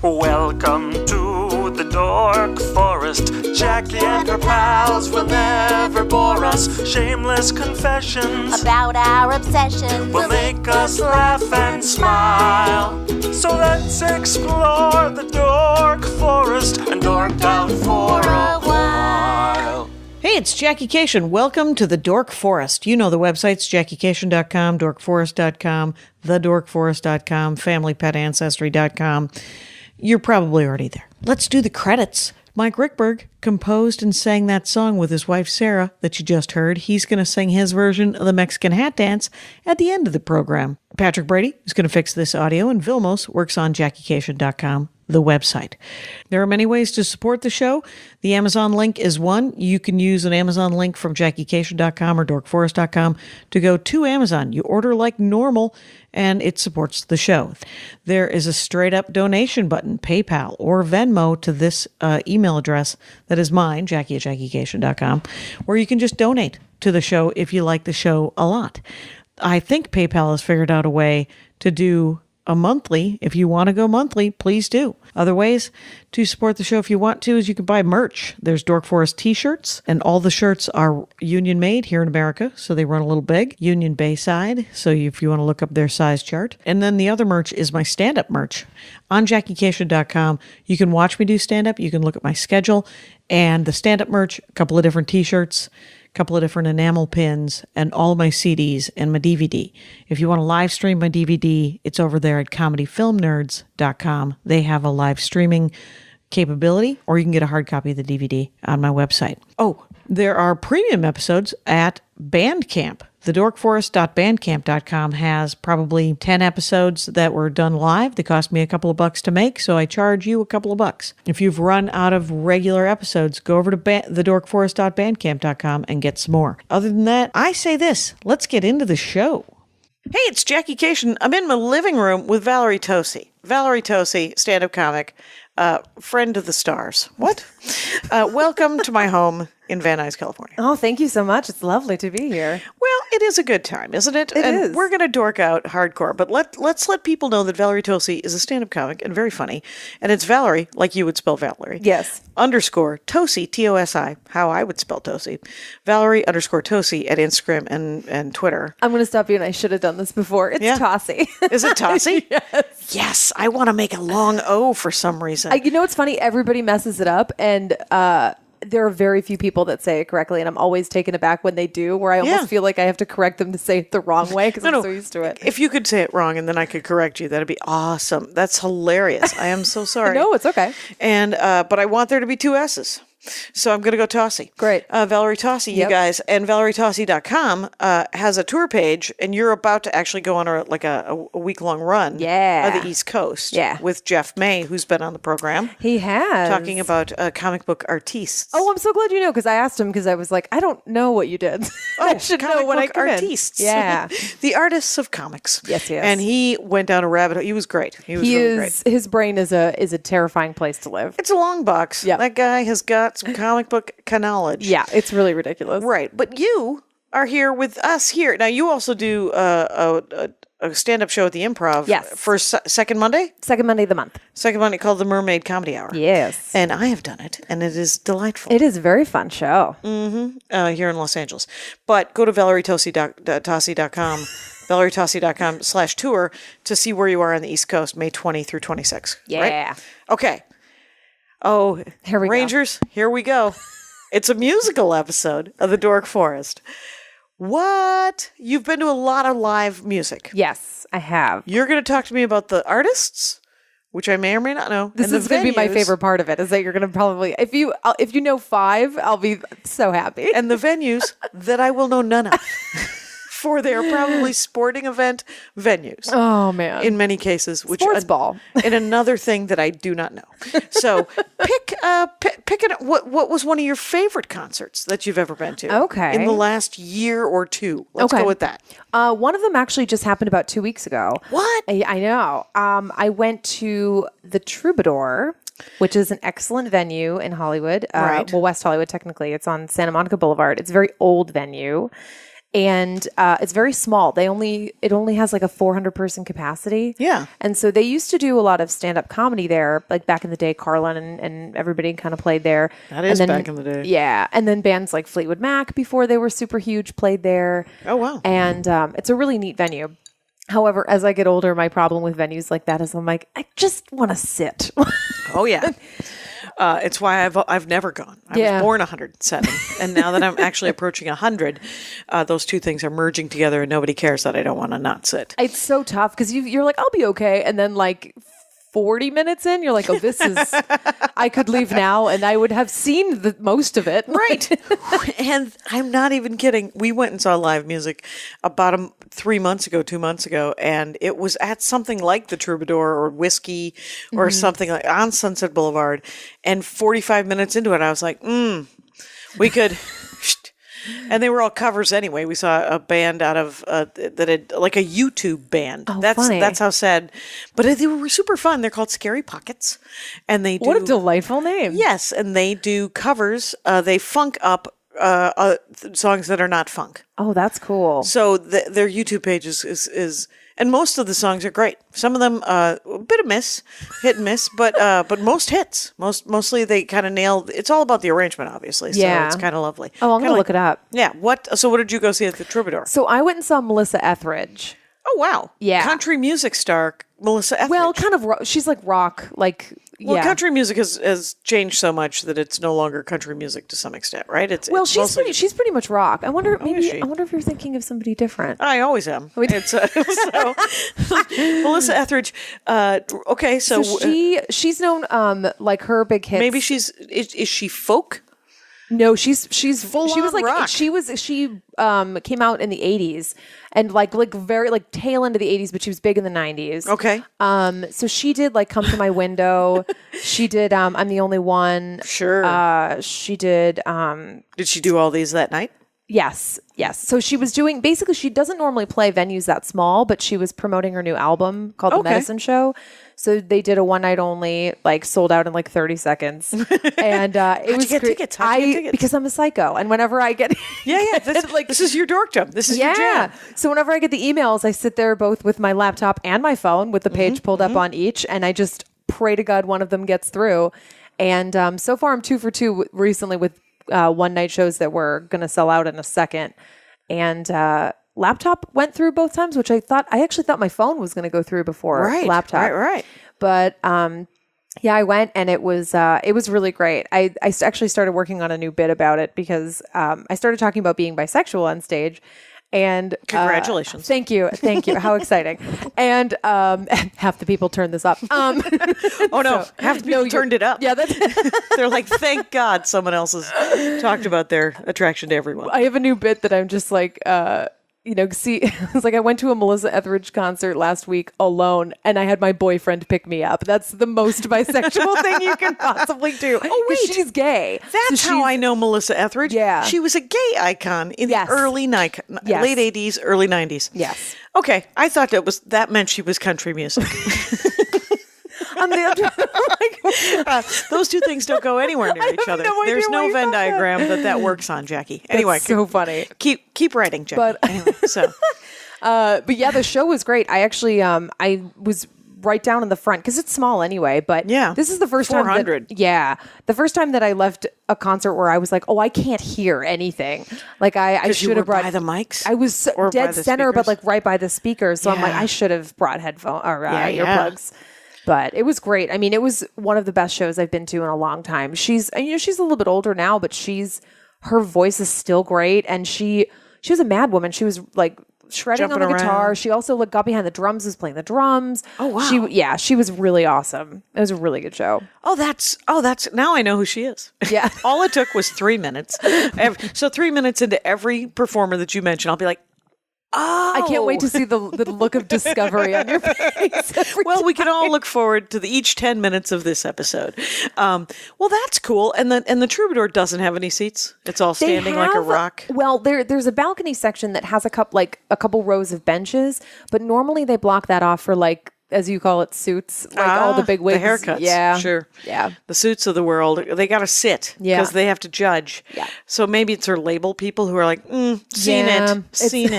Welcome to the Dork Forest. Jackie and her pals will never bore us. Shameless confessions about our obsession will make us laugh and smile. So let's explore the Dork Forest and dork out for a while. Hey, it's Jackie Cation. Welcome to the Dork Forest. You know the websites, JackieCation.com, DorkForest.com, TheDorkForest.com, FamilyPetAncestry.com. You're probably already there. Let's do the credits. Mike Rickberg composed and sang that song with his wife, Sarah, that you just heard. He's going to sing his version of the Mexican hat dance at the end of the program. Patrick Brady is going to fix this audio, and Vilmos works on JackieCation.com, the website. There are many ways to support the show. The Amazon link is one. You can use an Amazon link from JackieCation.com or DorkForest.com to go to Amazon. You order like normal, and it supports the show. There is a straight-up donation button, PayPal or Venmo, to this email address that is mine, Jackie at JackieCation.com, where you can just donate to the show if you like the show a lot. I think PayPal has figured out a way to do a monthly. If you want to go monthly, please do. Other ways to support the show if you want to is you can buy merch. There's Dork Forest t-shirts, and all the shirts are union made here in America, so they run a little big. Union Bayside, so if you want to look up their size chart. And then the other merch is my stand-up merch. On JackieCation.com, you can watch me do stand-up, you can look at my schedule, and the stand-up merch, a couple of different t-shirts, couple of different enamel pins, and all of my CDs and my DVD. If you want to live stream my DVD, it's over there at comedyfilmnerds.com. They have a live streaming capability, or you can get a hard copy of the DVD on my website. Oh, there are premium episodes at Bandcamp. TheDorkForest.bandcamp.com has probably 10 episodes that were done live. They cost me a couple of bucks to make, so I charge you a couple of bucks. If you've run out of regular episodes, go over to TheDorkForest.bandcamp.com and get some more. Other than that, I say this. Let's get into the show. Hey, it's Jackie Cation. I'm in my living room with Valerie Tosi. Valerie Tosi, stand-up comic, friend of the stars. What? Welcome to my home in Van Nuys, California. Oh, thank you so much. It's lovely to be here. Well, it is a good time, isn't it? It is. We're going to dork out hardcore, but let's let people know that Valerie Tosi is a stand-up comic and very funny. And it's Valerie, like you would spell Valerie. Yes. _ Tosi, Tosi, how I would spell Tosi. Valerie _ Tosi at Instagram and Twitter. I'm going to stop you, and I should have done this before. It's Tosi. Is it Tosi? Yes. Yes. I want to make a long O for some reason. You know what's funny? Everybody messes it up, and there are very few people that say it correctly, and I'm always taken aback when they do, where I almost feel like I have to correct them to say it the wrong way because I'm so used to it. If you could say it wrong and then I could correct you, that'd be awesome. That's hilarious. I am so sorry. No, it's okay. And but I want there to be two S's. So I'm going to go Tosi. Great. Valerie Tosi, you guys. And ValerieTosi.com has a tour page, and you're about to actually go on a week-long run of the East Coast with Jeff May, who's been on the program. He has. Talking about comic book artistes. Oh, I'm so glad you know, because I asked him, because I was like, I don't know what you did. I should know when I come artistes. in. Yeah. The artists of comics. Yes. And he went down a rabbit hole. He was great. He was really great. His brain is a terrifying place to live. It's a long box. Yeah. That guy has got some comic book knowledge. Yeah, it's really ridiculous. Right. But you are here with us here. Now, you also do a stand-up show at the Improv for second Monday? Second Monday of the month. Second Monday, called the Mermaid Comedy Hour. Yes. And I have done it, and it is delightful. It is a very fun show. Mm-hmm. Here in Los Angeles. But go to ValerieTosi.com. ValerieTosi.com/tour to see where you are on the East Coast, May 20 through 26. Yeah. Right? Okay. Oh, here we Rangers, here we go. It's a musical episode of the Dork Forest. What? You've been to a lot of live music. Yes, I have. You're going to talk to me about the artists, which I may or may not know. This is going to be my favorite part of it, is that you're going to probably, if you know 5, I'll be so happy. And the venues that I will know none of. For their probably sporting event venues. Oh, man. In many cases. Sports ball. And another thing that I do not know. So pick what was one of your favorite concerts that you've ever been to? Okay. In the last year or two. Let's go with that. One of them actually just happened about 2 weeks ago. What? I know. I went to the Troubadour, which is an excellent venue in Hollywood. Right. Well, West Hollywood, technically. It's on Santa Monica Boulevard. It's a very old venue. And it's very small. It only has like a 400 person capacity. Yeah. And so they used to do a lot of stand-up comedy there, like back in the day. Carlin and everybody kind of played there. That is back in the day. Yeah. And then bands like Fleetwood Mac, before they were super huge, played there. Oh, wow. And it's a really neat venue. However, as I get older, my problem with venues like that is I'm like, I just want to sit. Oh, yeah. It's why I've never gone. I was born 107, and now that I'm actually approaching 100, those two things are merging together, and nobody cares that I don't want to not sit. It's so tough because you're like, I'll be okay, and then like 40 minutes in, you're like, oh, this is, I could leave now, and I would have seen most of it. Right. And I'm not even kidding. We went and saw live music about 2 months ago, and it was at something like the Troubadour or Whiskey or something like on Sunset Boulevard. And 45 minutes into it, I was like, we could. And they were all covers anyway. We saw a band out of that had like a YouTube band. Oh, funny. That's how sad. But they were super fun. They're called Scary Pockets, and they do, what a delightful name. Yes, and they do covers. They funk up songs that are not funk. Oh, that's cool. So their YouTube page is and most of the songs are great. Some of them a bit of hit and miss, but most hits. Mostly they kind of nailed. It's all about the arrangement, obviously. So it's kind of lovely. Oh, I'm gonna look it up. Yeah. So what did you go see at the Troubadour? So I went and saw Melissa Etheridge. Oh, wow. Yeah. Country music star Melissa Etheridge. Well, kind of. She's like rock, like. Well, country music has changed so much that it's no longer country music to some extent, right? She's pretty much rock. I wonder if you're thinking of somebody different. I always am. It's so Melissa Etheridge. Okay, so she's known like her big hits. Maybe is she folk? No, she's full. She was like rock. she came out in the 80s and like very like tail end of the 80s, but she was big in the 90s. Okay. So she did like Come to My Window. She did I'm the Only One. Sure. She did Did she do all these that night? Yes. So she was doing, basically she doesn't normally play venues that small, but she was promoting her new album called The Medicine Show. So they did a one night only, like sold out in like 30 seconds. And it was get tickets? How'd you get tickets? Because I'm a psycho. And whenever I get This is your dorkdom. This is your jam. So whenever I get the emails, I sit there both with my laptop and my phone with the page pulled up on each, and I just pray to God one of them gets through. And so far I'm 2 for 2 recently with one night shows that were going to sell out in a second. And laptop went through both times, which I actually thought my phone was going to go through before laptop. Right. But yeah, I went and it was really great. I actually started working on a new bit about it because I started talking about being bisexual on stage. And congratulations. Thank you. How exciting. And half the people turned this up. Oh no, half the people turned it up. Yeah, that's they're like, thank God someone else has talked about their attraction to everyone. I have a new bit that I'm just like it's like I went to a Melissa Etheridge concert last week alone and I had my boyfriend pick me up. That's the most bisexual thing you can possibly do. Oh, wait. She's gay. That's how I know Melissa Etheridge. Yeah. She was a gay icon in the early late 80s, early 90s. Yes. Okay. I thought that meant she was country music. Those two things don't go anywhere near each other. There's no Venn diagram that works on, Jackie. Anyway, that's so funny. Keep writing, Jackie. But anyway, but yeah, the show was great. I actually I was right down in the front because it's small anyway. But this is the first 400. time. The first time that I left a concert where I was like, oh, I can't hear anything. Like I should have brought by the mics. I was dead center, but like right by the speakers. So I'm like, I should have brought headphones or earplugs. But it was great. I mean, it was one of the best shows I've been to in a long time. She's a little bit older now, but her voice is still great. And she was a mad woman. She was like shredding jumping on the guitar. around. She also got behind the drums, was playing the drums. Oh, wow. She was really awesome. It was a really good show. Oh, that's now I know who she is. Yeah. All it took was 3 minutes. So 3 minutes into every performer that you mentioned, I'll be like, oh. I can't wait to see the look of discovery on your face. Well, we can all look forward to each 10 minutes of this episode. Well, that's cool. And the Troubadour doesn't have any seats. It's all standing like a rock. Well, there's a balcony section that has a couple rows of benches, but normally they block that off for like as you call it, suits, like all the big wigs. The haircuts. Yeah. Sure. Yeah. The suits of the world, they got to sit because they have to judge. Yeah. So maybe it's her label people who are like, seen it. Seen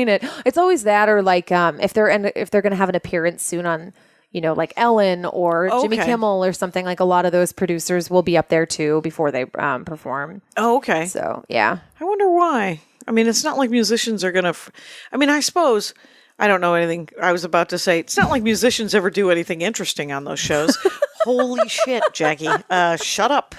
it. It's always that, or like if they're going to have an appearance soon on, like Ellen or Jimmy Kimmel or something, like a lot of those producers will be up there too before they perform. Oh, okay. So, yeah. I wonder why. I mean, it's not like musicians are going to, I suppose, I don't know anything. I was about to say, it's not like musicians ever do anything interesting on those shows. Holy shit, Jackie. Shut up.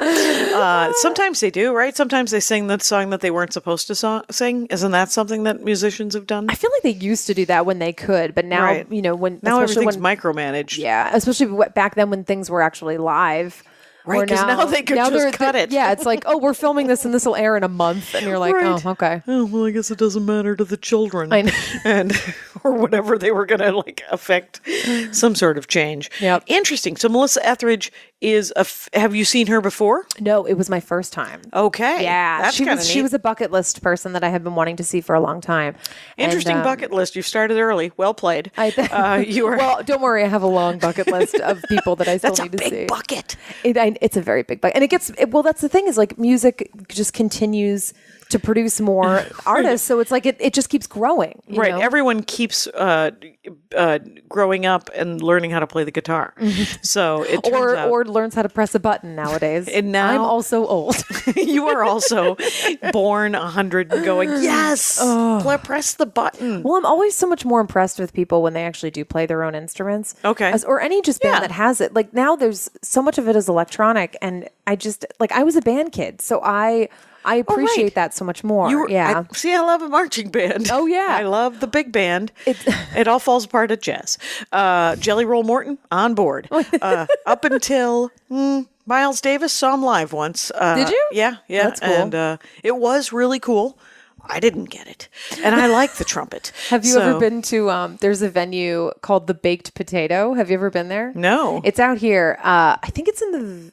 Sometimes they do, right? Sometimes they sing the song that they weren't supposed to sing. Isn't that something that musicians have done? I feel like they used to do that when they could, but now, Right. Now everything's micromanaged. Yeah, especially back then when things were actually live. Right, because now they could just cut it. Yeah, it's like, oh, we're filming this and this will air in a month. And you're like, Right. oh, okay. Oh, well, I guess it doesn't matter to the children. I know. And or whatever they were going to affect some sort of change. Yep. Interesting. So Melissa Etheridge is have you seen her before? No, it was my first time. Okay. Yeah. That's kind of neat. She was a bucket list person that I had been wanting to see for a long time. Interesting bucket list. You started early. Well played. You were Well, don't worry. I have a long bucket list of people that I still That's a need to big see. bucket. It's a very big bucket. And that's the thing is like music just continues to produce more artists. So it's like it just keeps growing. you Right. know? Everyone keeps growing up and learning how to play the guitar. So it turns out. Or learns how to press a button nowadays. And now- I'm also old. You are also born 100 and going, yes, press the button. Well, I'm always so much more impressed with people when they actually do play their own instruments. Okay. Or any just band Yeah. that has it. Like now there's so much of it is electronic, and I just like I was a band kid, so I appreciate that so much more. Yeah. I love a marching band. Oh, yeah. I love the big band. It all falls apart at jazz. Jelly Roll Morton, on board. Up until Miles Davis, saw him live once. Did you? Yeah. That's cool. And it was really cool. I didn't get it. And I like the trumpet. Have you ever been to, there's a venue called the Baked Potato. Have you ever been there? No. It's out here. I think it's in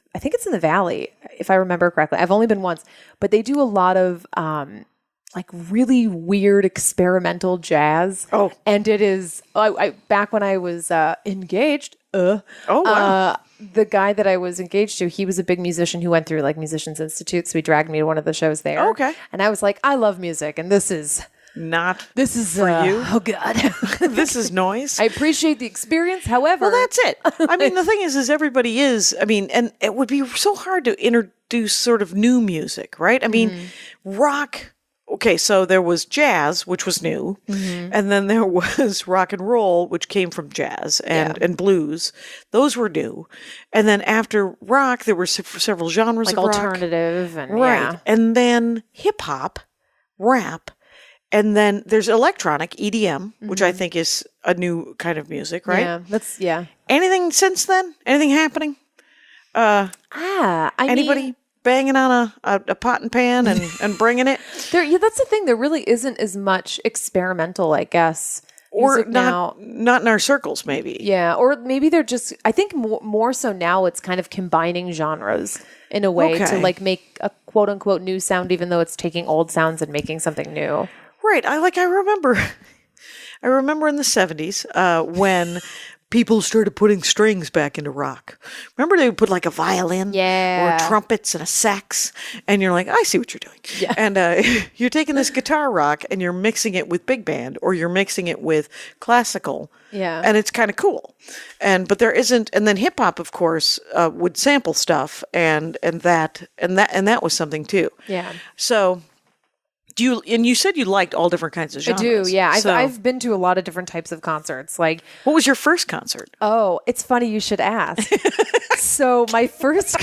the Valley, if I remember correctly. I've only been once, but they do a lot of, like really weird experimental jazz. Oh. And it is, back when I was, engaged, Oh, wow. the guy that I was engaged to, he was a big musician who went through like Musicians Institute. So he dragged me to one of the shows there. Okay. And I was like, I love music. And this is Not for you. Oh God. This is noise. I appreciate the experience. However, Well, that's it. I mean, the thing is everybody is, and it would be so hard to introduce sort of new music, right? I mean, rock. Okay, so there was jazz, which was new, and then there was rock and roll, which came from jazz and blues. Those were new. And then after rock, there were several genres like of rock. alternative and Right. yeah. And then hip hop, rap, and then there's electronic, EDM, which I think is a new kind of music, right? Yeah. Anything since then? Anything happening? Anybody banging on a pot and pan and bringing it? That's the thing. There really isn't as much experimental, I guess. Or music now. not in our circles, maybe. Yeah, or maybe they're just. I think more so now it's kind of combining genres in a way to like make a quote unquote new sound, even though it's taking old sounds and making something new. Right. I remember in the 70s when people started putting strings back into rock. Remember they would put like a violin or trumpets and a sax, and you're like, I see what you're doing. Yeah. And you're taking this guitar rock and you're mixing it with big band or you're mixing it with classical. Yeah. And it's kind of cool. But there isn't, and then hip hop, of course, would sample stuff and that was something too. Yeah. So you said you liked all different kinds of genres. I do, yeah. So I've been to a lot of different types of concerts. Like, what was your first concert? oh, it's funny you should ask. So my first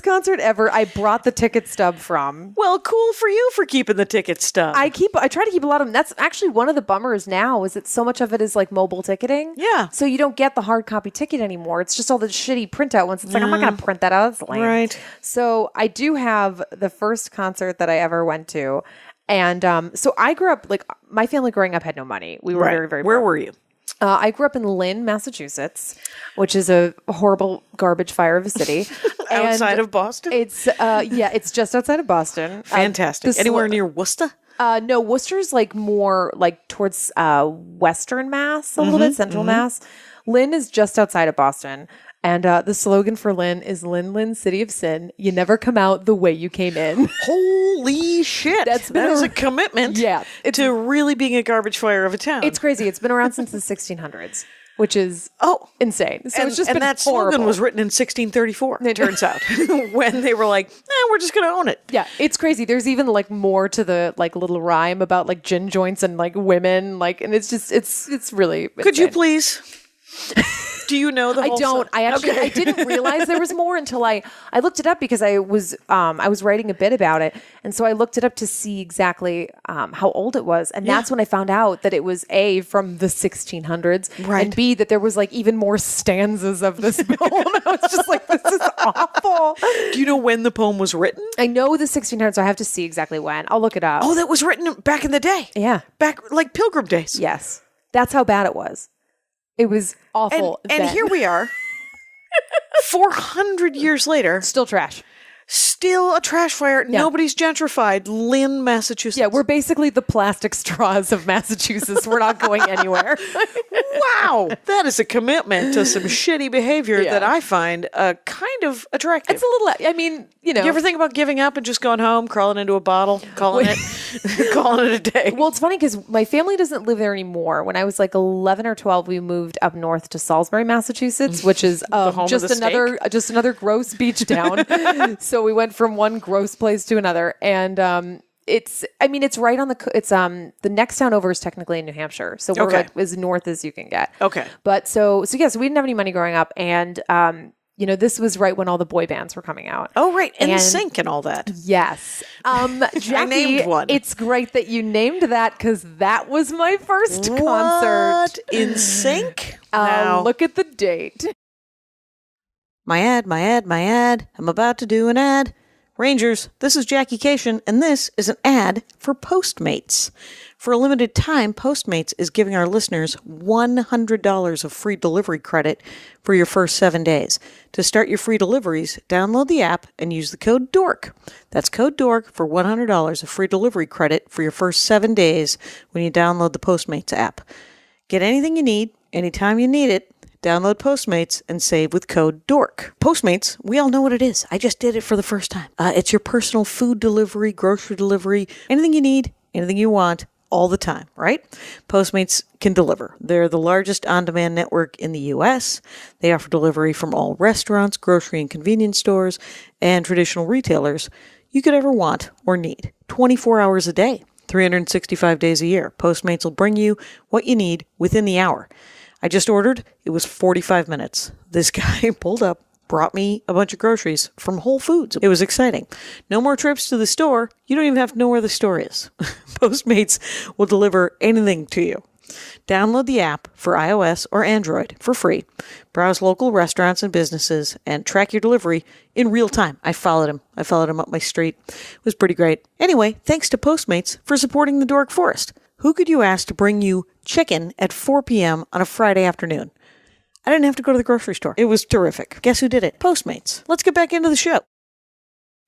concert ever, I brought the ticket stub from. Well, cool for you for keeping the ticket stub. I try to keep a lot of them. That's actually one of the bummers now is that so much of it is like mobile ticketing. Yeah. So you don't get the hard copy ticket anymore. It's just all the shitty printout ones. It's like, I'm not going to print that out. That's lame. Right. So I do have the first concert that I ever went to. And so I grew up, like my family growing up had no money. We were very, very Where broke. were you? I grew up in Lynn, Massachusetts, which is a horrible garbage fire of a city. Outside of Boston? It's it's just outside of Boston. Fantastic. Anywhere near Worcester? No, Worcester's like more like towards Western Mass, a little bit, Central Mass. Lynn is just outside of Boston. And the slogan for Lynn is Lynn, Lynn, City of Sin. You never come out the way you came in. Holy shit. That is a commitment to really being a garbage fire of a town. It's crazy. It's been around since the 1600s, which is insane. So it's just been that horrible. slogan was written in 1634, it turns out, when they were like, we're just going to own it. Yeah, it's crazy. There's even like more to the like little rhyme about like gin joints and like women. Like, and it's just, it's really insane. Could you please... Do you know the whole don't. I actually I didn't realize there was more until I looked it up because I was writing a bit about it, and so I looked it up to see exactly how old it was, and that's when I found out that it was A, from the 1600s, and B, that there was like even more stanzas of this poem. I was just like, this is awful. Do you know when the poem was written? I know the 1600s, so I have to see exactly when. I'll look it up. Oh, that was written back in the day. Yeah, back like Pilgrim days. Yes, that's how bad it was. It was awful. And here we are, 400 years later. Still trash. Still a trash fire. Yeah. Nobody's gentrified. Lynn, Massachusetts. Yeah, we're basically the plastic straws of Massachusetts. We're not going anywhere. Wow. That is a commitment to some shitty behavior that I find kind of attractive. It's a little, I mean, you know. You ever think about giving up and just going home, crawling into a bottle, calling it a day? Well, it's funny because my family doesn't live there anymore. When I was like 11 or 12, we moved up north to Salisbury, Massachusetts, which is just another gross beach town. So we went from one gross place to another, and it's right on the next town over is technically in New Hampshire, so we're like as north as you can get. Okay, but so we didn't have any money growing up, and this was right when all the boy bands were coming out. Oh, right, and Sync and all that. Yes, Jackie, I named one. It's great that you named that because that was my first concert. In Sync. Look at the date. My ad. I'm about to do an ad. Rangers, this is Jackie Cation, and this is an ad for Postmates. For a limited time, Postmates is giving our listeners $100 of free delivery credit for your first 7 days. To start your free deliveries, download the app and use the code DORK. That's code DORK for $100 of free delivery credit for your first 7 days when you download the Postmates app. Get anything you need, anytime you need it. Download Postmates and save with code DORK. Postmates, we all know what it is. I just did it for the first time. It's your personal food delivery, grocery delivery, anything you need, anything you want, all the time, right? Postmates can deliver. They're the largest on-demand network in the U.S. They offer delivery from all restaurants, grocery and convenience stores, and traditional retailers you could ever want or need. 24 hours a day, 365 days a year. Postmates will bring you what you need within the hour. I just ordered. It was 45 minutes. This guy pulled up, brought me a bunch of groceries from Whole Foods. It was exciting. No more trips to the store. You don't even have to know where the store is. Postmates will deliver anything to you. Download the app for iOS or Android for free. Browse local restaurants and businesses and track your delivery in real time. I followed him up my street. It was pretty great. Anyway, thanks to Postmates for supporting the Dork Forest. Who could you ask to bring you chicken at 4 p.m. on a Friday afternoon? I didn't have to go to the grocery store. It was terrific. Guess who did it? Postmates. Let's get back into the show.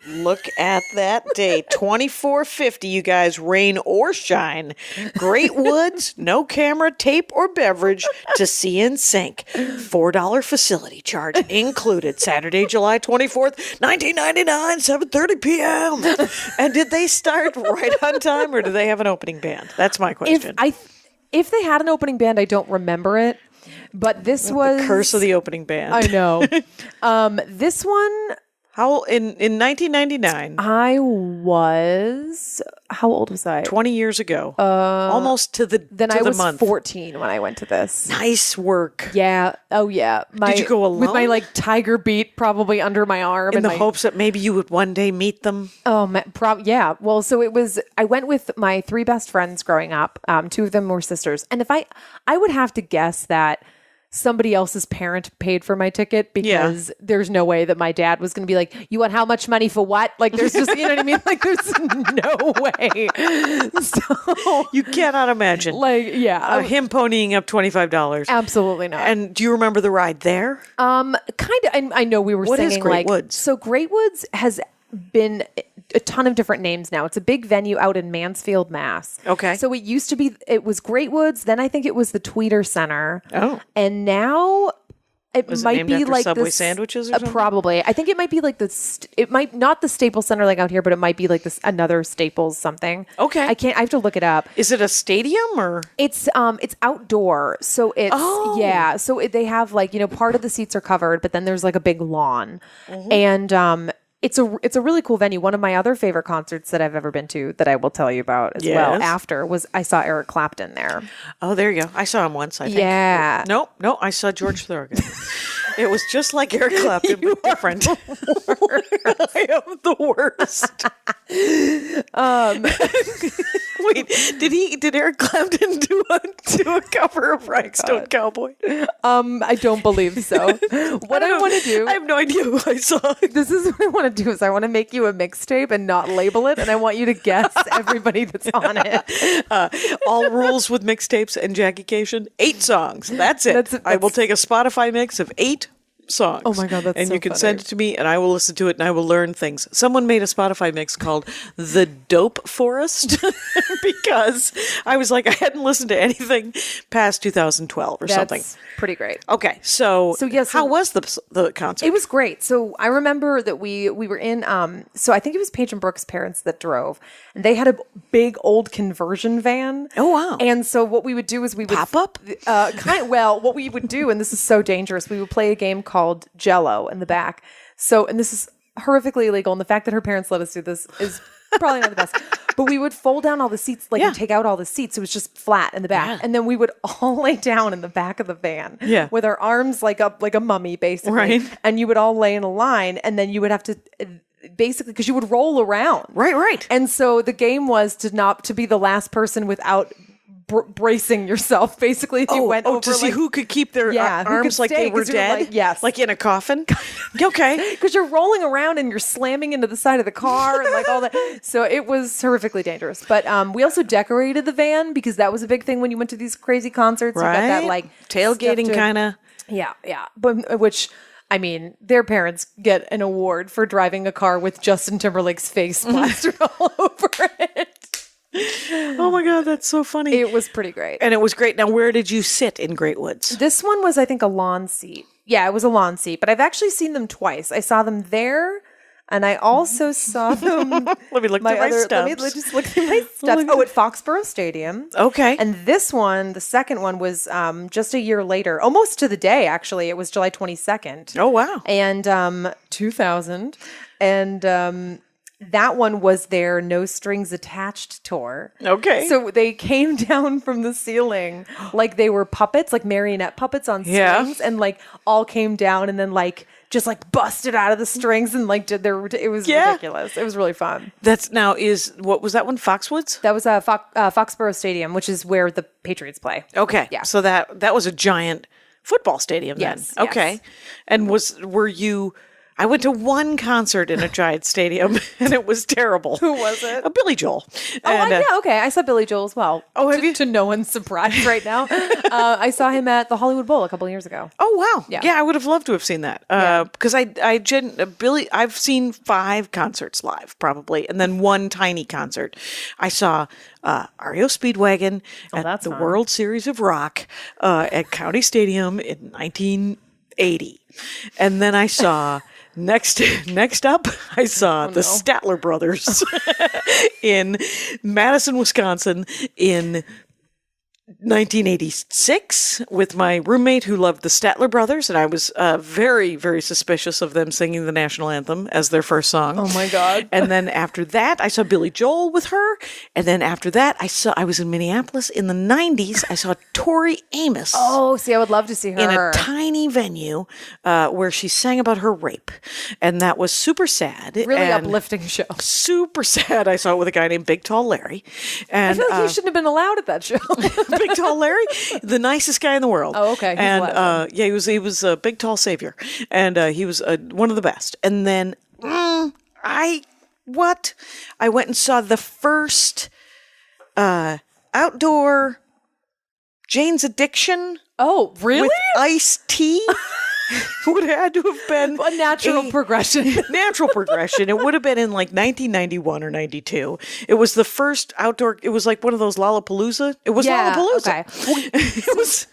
Look at that day. 2450, you guys, rain or shine. Great woods, no camera, tape, or beverage to see in sync. $4 facility charge included. Saturday, July 24th, 1999, 7:30 p.m. And did they start right on time, or do they have an opening band? That's my question. If they had an opening band, I don't remember it. But this was... The curse of the opening band. I know. This one... How in 1999? I was... How old was I? 20 years ago. Almost to the Then to I the was month. 14 when I went to this. Nice work. Yeah. Oh, yeah. Did you go alone? With my tiger beat probably under my arm. In the hopes that maybe you would one day meet them? Oh, yeah. Well, so it was... I went with my 3 best friends growing up. 2 of them were sisters. And if I would have to guess that somebody else's parent paid for my ticket because there's no way that my dad was going to be like, you want how much money for what? Like, there's just, you know what I mean? Like, there's no way. So you cannot imagine. Him ponying up $25. Absolutely not. And do you remember the ride there? Kind of. I know we were singing Great Woods? So Great Woods has been a ton of different names now. It's a big venue out in Mansfield, Mass. Okay. So it was Great Woods. Then I think it was the Tweeter Center. Oh. And now it Was it might named be after like Subway this, sandwiches or something? probably. I think it might be like it might not the Staples Center like out here, but it might be like this another Staples something. Okay. I have to look it up. Is it a stadium or? It's outdoor, so it's they have like part of the seats are covered, but then there's like a big lawn, and it's a really cool venue. One of my other favorite concerts that I've ever been to that I will tell you about as well after was I saw Eric Clapton there. Oh, there you go. I saw him once, I think. Yeah. No, I saw George Thorogood. It was just like Eric Clapton, but different. I am the worst. Wait, did Eric Clapton do a cover of Rhinestone Cowboy? I don't believe so. What I want to do, I have no idea who I saw. this is what I want to do is I want to make you a mixtape and not label it, and I want you to guess everybody that's on it. All rules with mixtapes and Jackie Cation, 8 songs. That's it. I will take a Spotify mix of 8 songs. Oh my God, that's and so you can funny. send it to me, and I will listen to it, and I will learn things. Someone made a Spotify mix called "The Dope Forest" because I was like, I hadn't listened to anything past 2012 or something. That's pretty great. Okay, so yes, how was the concert? It was great. So I remember that we were in, so I think it was Paige and Brooke's parents that drove, and they had a big old conversion van. Oh, wow. And so what we would do is we would Pop up? What we would do, and this is so dangerous, we would play a game called Jello in the back. So, and this is horrifically illegal, and the fact that her parents let us do this is probably not the best. But we would fold down all the seats, and take out all the seats. It was just flat in the back. Yeah. And then we would all lay down in the back of the van with our arms up like a mummy, basically. Right. And you would all lay in a line, and then you would have to basically, because you would roll around. Right. And so the game was to be the last person without bracing yourself, basically, if you went over to see who could keep their who arms could like stay, they were 'cause you're dead? like, yes. Like in a coffin? Okay. Because you're rolling around and you're slamming into the side of the car and like all that. So it was horrifically dangerous. But we also decorated the van because that was a big thing when you went to these crazy concerts. Right. You got that like tailgating kind of. Yeah. But which, I mean, their parents get an award for driving a car with Justin Timberlake's face plastered all over it. Oh my God, that's so funny. It was pretty great. And it was great. Now, where did you sit in Great Woods? This one was, I think, a lawn seat. Yeah, it was a lawn seat, but I've actually seen them twice. I saw them there, and I also saw them. Let me look through my stubs. Let me just look through my stubs. Oh, at Foxborough Stadium. Okay. And this one, the second one, was just a year later, almost to the day, actually. It was July 22nd. Oh, wow. And 2000. And that one was their No Strings Attached tour. Okay. So they came down from the ceiling like they were puppets, like marionette puppets on strings, and like all came down and then like just like busted out of the strings and like did their. It was ridiculous. It was really fun. That's now what was that one? Foxwoods? That was Foxborough Stadium, which is where the Patriots play. Okay. Yeah. So that was a giant football stadium then. Yes, Okay. yes. And were you? I went to one concert in a giant stadium, and it was terrible. Who was it? Billy Joel. Okay. I saw Billy Joel as well. Oh, have you? To no one's surprise right now. I saw him at the Hollywood Bowl a couple of years ago. Oh, wow. Yeah. I would have loved to have seen that. Because I've seen 5 concerts live, probably, and then one tiny concert. I saw REO Speedwagon at that's the fun. World Series of Rock at County Stadium in 1980. And then I saw... Next up, I saw the Statler Brothers in Madison, Wisconsin in 1986 with my roommate who loved the Statler Brothers, and I was very, very suspicious of them singing the national anthem as their first song. Oh my God. And then after that, I saw Billy Joel with her, and then after that, I was in Minneapolis in the 90s. I saw Tori Amos. Oh, see, I would love to see her. In a tiny venue where she sang about her rape. And that was super sad. Really and uplifting show. Super sad. I saw it with a guy named Big Tall Larry. And I feel like you shouldn't have been allowed at that show. Big Tall Larry, the nicest guy in the world. Oh, okay. He's And a he was a big tall savior, and he was one of the best. And then I went and saw the first outdoor Jane's Addiction. Oh, really? With Ice-T. would have had to have been A natural progression. Natural progression. It would have been in like 1991 or 92. It was the first outdoor. It was like one of those Lollapalooza. It was Lollapalooza. Okay. It was.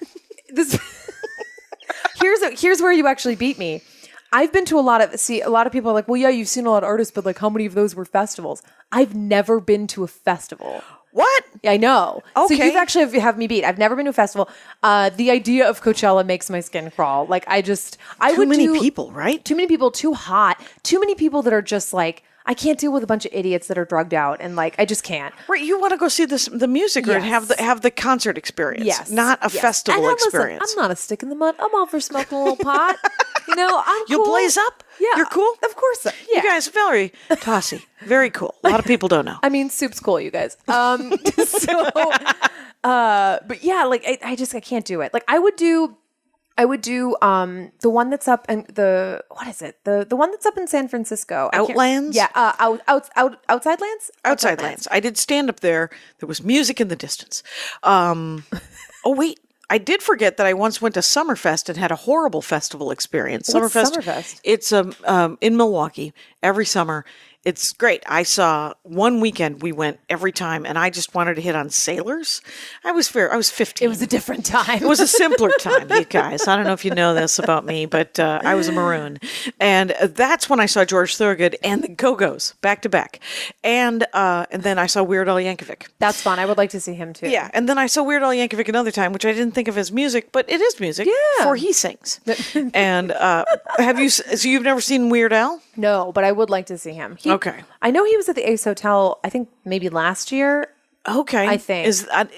This here's where you actually beat me. I've been to a lot of people are like, well, yeah, you've seen a lot of artists, but like how many of those were festivals? I've never been to a festival. What? I know. Okay. So you've actually have me beat. I've never been to a festival. The idea of Coachella makes my skin crawl. Like Too many people, right? Too many people, too hot. Too many people that are just like, I can't deal with a bunch of idiots that are drugged out, and like I just can't. Right, you want to go see the music or have the concert experience, not a festival experience. Listen, I'm not a stick in the mud. I'm all for smoking a little pot. I'm cool. You'll blaze up? Yeah. You're cool? Of course. Yeah. You guys, Valerie Tosi, very cool. A lot of people don't know. I mean, soup's cool, you guys. But yeah, like I can't do it. Like I would do the one that's up and what is it? The one that's up in San Francisco. Outlands? Yeah, Outside Lands? Outside Lands. I did stand up there. There was music in the distance. Oh wait, I did forget that I once went to Summerfest and had a horrible festival experience. What's Summerfest? It's in Milwaukee every summer. It's great. I saw one weekend we went every time, and I just wanted to hit on sailors. I was 15. It was a different time. It was a simpler time, you guys. I don't know if you know this about me, but I was a maroon. And that's when I saw George Thorogood and the Go-Go's back to back. And then I saw Weird Al Yankovic. That's fun. I would like to see him too. Yeah. And then I saw Weird Al Yankovic another time, which I didn't think of as music, but it is music. Yeah. For he sings. And so you've never seen Weird Al? No, but I would like to see him. Okay. I know he was at the Ace Hotel, I think maybe last year. Okay. I think.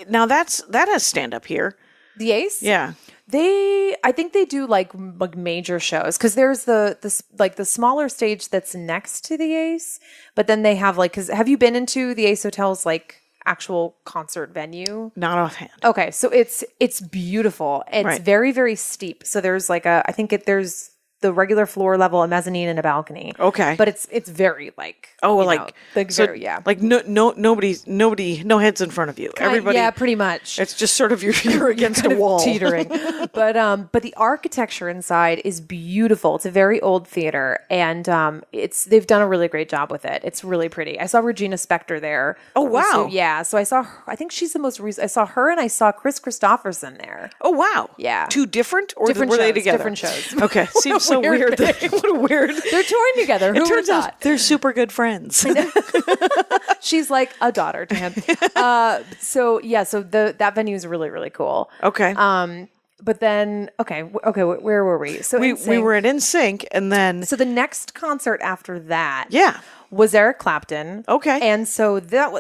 Now that has stand up here. The Ace? Yeah. I think they do like major shows because there's the smaller stage that's next to the Ace, but then they have because have you been into the Ace Hotel's like actual concert venue? Not offhand. Okay, so it's beautiful. It's very, very steep. So there's there's the regular floor level, a mezzanine, and a balcony. Okay, but it's very nobody, no heads in front of you. Everybody, yeah, pretty much. It's just sort of you're against a wall, teetering. But the architecture inside is beautiful. It's a very old theater, and they've done a really great job with it. It's really pretty. I saw Regina Spektor there. Oh wow, so, yeah. So I saw her. I think she's the most recent. I saw her, and I saw Chris Christopherson there. Oh wow, yeah. Two different or different were shows, they together? Different shows. Okay, seems so weird. What a weird. They're touring together. Who it turns out out they're super good friends. She's like a daughter to him. So that venue is really, really cool. Okay. But then where were we? So we were at NSYNC, and then so the next concert after that, yeah, was Eric Clapton. Okay. And so that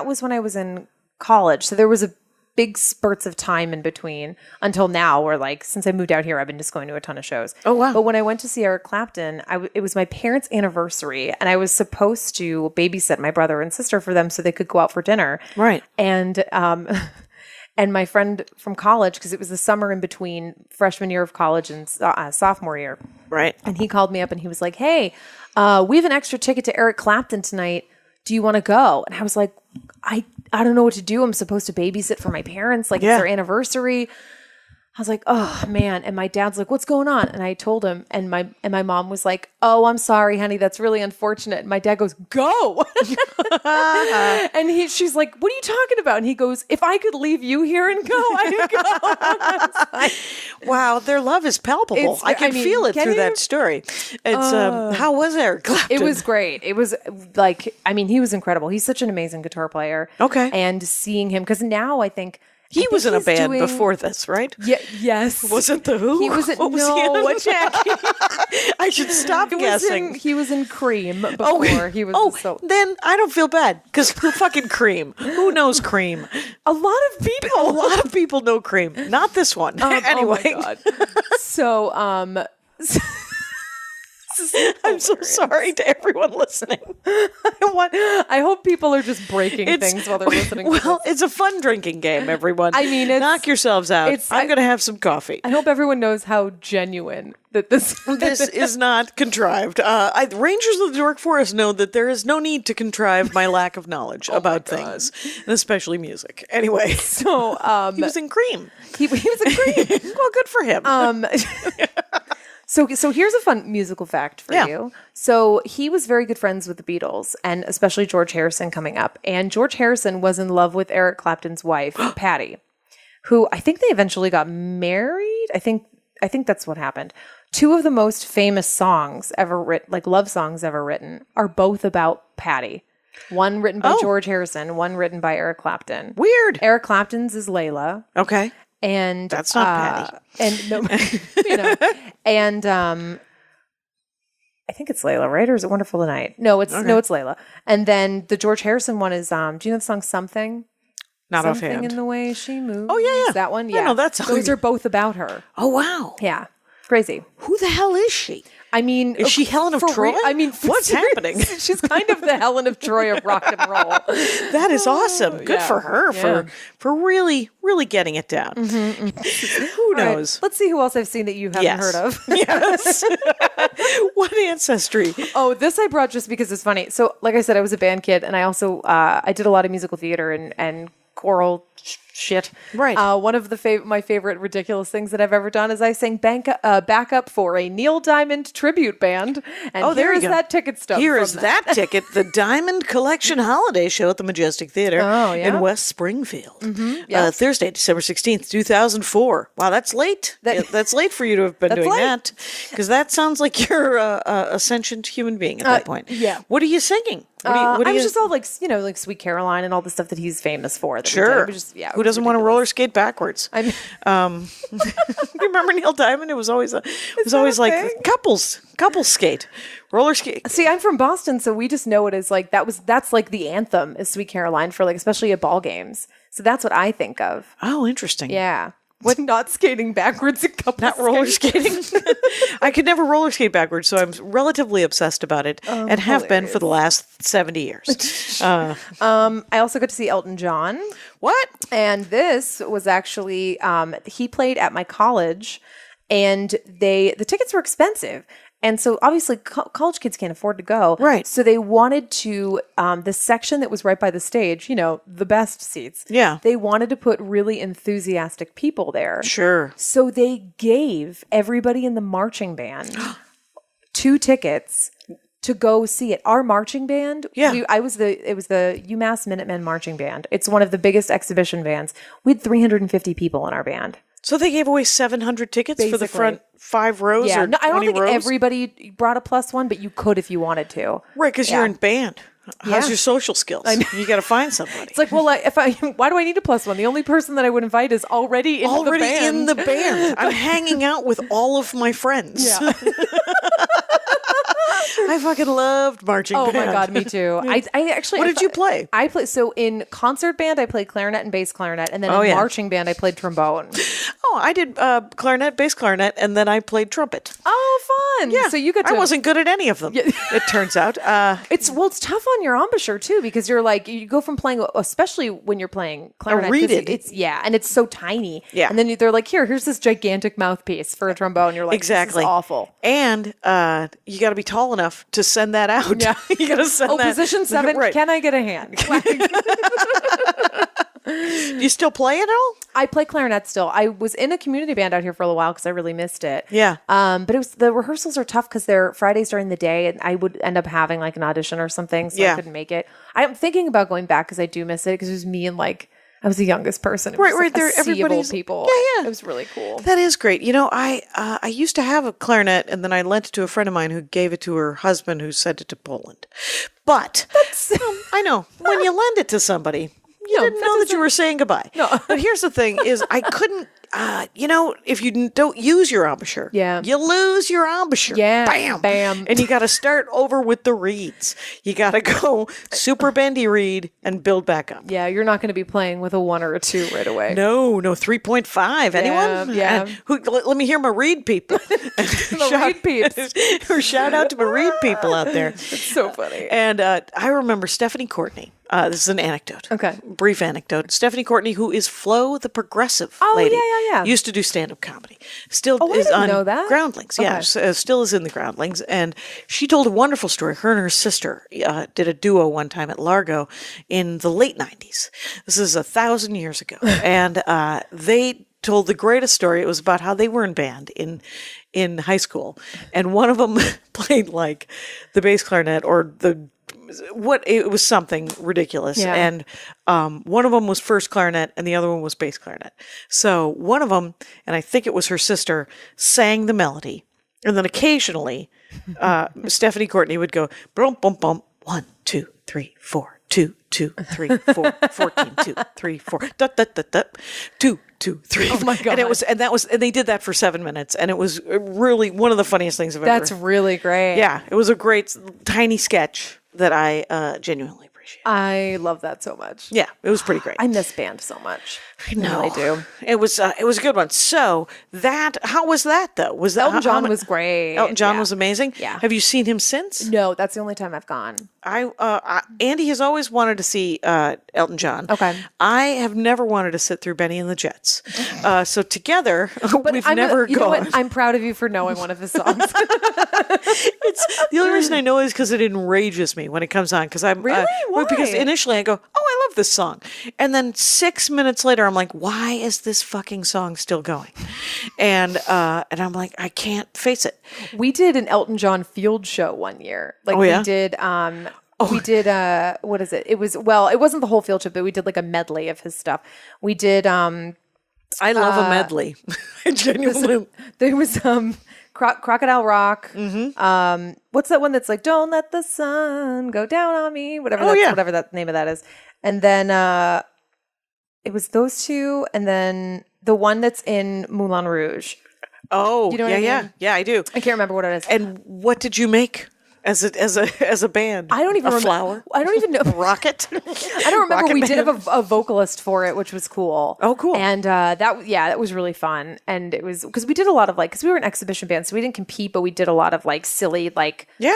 was when I was in college. So there was a big spurts of time in between until now where since I moved out here, I've been just going to a ton of shows. Oh, wow. But when I went to see Eric Clapton, it was my parents' anniversary and I was supposed to babysit my brother and sister for them so they could go out for dinner. Right. And, and my friend from college, because it was the summer in between freshman year of college and sophomore year. Right. And he called me up and he was like, hey, we have an extra ticket to Eric Clapton tonight. Do you want to go? And I was like, I don't know what to do. I'm supposed to babysit for my parents. It's their anniversary. I was like, oh man. And my dad's like, what's going on? And I told him, and my mom was like, oh, I'm sorry, honey. That's really unfortunate. And my dad goes, go. And she's like, what are you talking about? And he goes, if I could leave you here and go, I'd go. Wow. Their love is palpable. I can feel it through that story. It's, how was Eric Clapton? It was great. It was he was incredible. He's such an amazing guitar player. Okay. And seeing him, because now I think he was in a band before this, right? Yeah. Yes. Was it the Who? He was in, Jackie. I should stop guessing. He was in Cream before. He was. Then I don't feel bad because who fucking Cream? Who knows Cream? A lot of people know Cream. Not this one. Anyway. Oh my God. So I'm so sorry to everyone listening. I hope people are just breaking things while they're listening. Well, it's a fun drinking game, everyone. I mean, knock yourselves out. I'm going to have some coffee. I hope everyone knows how genuine that this is not contrived. Rangers of the Dork Forest know that there is no need to contrive my lack of knowledge about things, and especially music. Anyway, so he was in Cream. He was a creep. Well, good for him. So here's a fun musical fact for Yeah. you. So he was very good friends with the Beatles, and especially George Harrison coming up. And George Harrison was in love with Eric Clapton's wife, Patty, who I think they eventually got married. I think that's what happened. Two of the most famous songs ever written, like love songs ever written, are both about Patty. One written by George Harrison, one written by Eric Clapton. Weird. Eric Clapton's is Layla. Okay. And That's not Patty. And no, and I think it's Layla, right? Or is it Wonderful Tonight? No, it's Layla. And then the George Harrison one is do you know the song Something? Not Something offhand. in the way she moves. Oh, yeah. That one? I Yeah. know that song. Those are both about her. Oh, wow. Yeah. Crazy. Who the hell is she? I mean, Is she Helen of for Troy? I mean, what's happening? She's kind of the Helen of Troy of rock and roll. That is awesome. Good Yeah. for her for really, really getting it down. Who All right, knows? let's see who else I've seen that you haven't heard of. Yes. What ancestry? Oh, this I brought just because it's funny. So, like I said, I was a band kid, and I also I did a lot of musical theater and choral shit. Right. One of my favorite ridiculous things that I've ever done is I sang backup for a Neil Diamond tribute band. And there here you is go. that ticket stub. Here from is that ticket, the Diamond Collection Holiday Show at the Majestic Theater in West Springfield. Yes. Thursday, December 16th, 2004. Wow, that's late. That's late for you to have been doing late. that. Because that sounds like you're a sentient human being at that point. yeah. What are you singing? What I are was you... just all like Sweet Caroline and all the stuff that he's famous for. That we Sure. did. It was just, it Who was doesn't want to ridiculous. roller skate backwards? I mean, You remember Neil Diamond? It was always that like a thing? couples skate, roller skate. see, I'm from Boston, so we just know it as like that's like the anthem is Sweet Caroline for like especially at ball games. So that's what I think of. Oh, interesting. Yeah. What not skating backwards and couple Not roller skating. I could never roller skate backwards, so I'm relatively obsessed about it and have been for the last 70 years. I also got to see Elton John. What? And this was actually he played at my college, and the tickets were expensive. And so obviously college kids can't afford to go. Right. So they wanted to, the section that was right by the stage, the best seats. Yeah. They wanted to put really enthusiastic people there. Sure. So they gave everybody in the marching band 2 tickets to go see it. Our marching band, Yeah. it was the Umass Minutemen marching band. It's one of the biggest exhibition bands. We had 350 people in our band. So they gave away 700 tickets for the Basically. front 5 rows Yeah, or no, I don't 20 think rows? everybody brought a +1, but you could if you wanted to. Right, because you're in band. How's Yeah. your social skills? You got to find somebody. It's like, well, why do I need a +1? The only person that I would invite is already in the band. in the band. I'm hanging out with all of my friends. Yeah. I fucking loved marching Oh band. my God, me too. I actually. What did you play? I play. So in concert band, I played clarinet and bass clarinet, and then Oh, in yeah. marching band, I played trombone. Oh, I did clarinet, bass clarinet, and then I played trumpet. Oh, fun! Yeah, So you got to. I wasn't good at any of them. It turns out. It's tough on your embouchure too, because you're like you go from playing, especially when you're playing clarinet. 'cause reeded. and it's so tiny. Yeah. and then they're like, here's this gigantic mouthpiece for a trombone. You're like, Exactly. this is awful. And you got to be tall enough to send that out. Yeah. You got to send Oh, that. position 7. Right. Can I get a hand? Do you still play it all? I play clarinet still. I was in a community band out here for a little while because I really missed it. Yeah. But the rehearsals are tough because they're Fridays during the day, and I would end up having like an audition or something, so Yeah. I couldn't make it. I'm thinking about going back because I do miss it because it was me and like I was the youngest person. It was Right, just, right, like, there- a sea of old everybody's- people. Yeah. It was really cool. That is great. I used to have a clarinet, and then I lent it to a friend of mine who gave it to her husband, who sent it to Poland. But I know when you lend it to somebody, you didn't know that you were saying goodbye. No. But here's the thing: is I couldn't. If you don't use your embouchure, Yeah. you lose your embouchure. Yeah. Bam. Bam. And you got to start over with the reeds. You got to go super bendy reed and build back up. Yeah, you're not going to be playing with a 1 or a 2 right away. No, 3.5. Anyone? yeah. And let me hear my reed people. reed peeps. Or shout out to my reed people out there. So funny. And I remember Stephanie Courtney. This is an anecdote. Okay. Brief anecdote. Stephanie Courtney, who is Flo the Progressive Oh, lady. yeah. Used to do stand-up comedy. Still Oh, I is didn't on know that. Groundlings. Yeah, Okay. still is in the Groundlings. And she told a wonderful story. Her and her sister did a duo one time at Largo in the late 90s. This is 1,000 years ago. And they told the greatest story. It was about how they were in band in high school, and one of them played like the bass clarinet or it was something ridiculous. Yeah. And one of them was first clarinet and the other one was bass clarinet. So one of them, and I think it was her sister, sang the melody. And then occasionally, Stephanie Courtney would go, bum, bum, bum, 1, 2, 3, 4, 2, 2, 3, 4, 14, 2, 3, 4, da, da, da, da, 2, 2, 3. Oh my God. And they did that for 7 minutes. And it was really one of the funniest things I've ever. That's really great. Yeah. It was a great tiny sketch that I genuinely appreciate. I love that so much. Yeah, it was pretty great. I miss band so much. I know. I really do. It was a good one. So how was that though? Was that Elton John was great. Elton John Yeah. was amazing. Yeah. Have you seen him since? No, that's the only time I've gone. Andy has always wanted to see Elton John. Okay. I have never wanted to sit through Benny and the Jets. So together we've I'm never you know gone. what? I'm proud of you for knowing one of his songs. It's the only reason I know is because it enrages me when it comes on. Because I'm Really? Why? Because initially I go, oh, I love this song, and then 6 minutes later I'm like, why is this fucking song still going? And I'm like, I can't face it. We did an Elton John field show one year. Like yeah? we did what is it? It wasn't the whole field trip, but we did like a medley of his stuff. We did I love a medley. I genuinely. there was Crocodile Rock. Mm-hmm. What's that one that's like, don't let the sun go down on me, whatever that name of that is. And then it was those two, and then the one that's in Moulin Rouge. Oh, You know what I mean? Yeah, I do. I can't remember what it is. And what did you make as a band? I don't even remember. Flower. I don't even know. Rocket. I don't remember. Rocket We did Man. have a vocalist for it, which was cool. Oh, cool. And that was really fun. And it was because we did a lot of because we were an exhibition band, so we didn't compete, but we did a lot of silly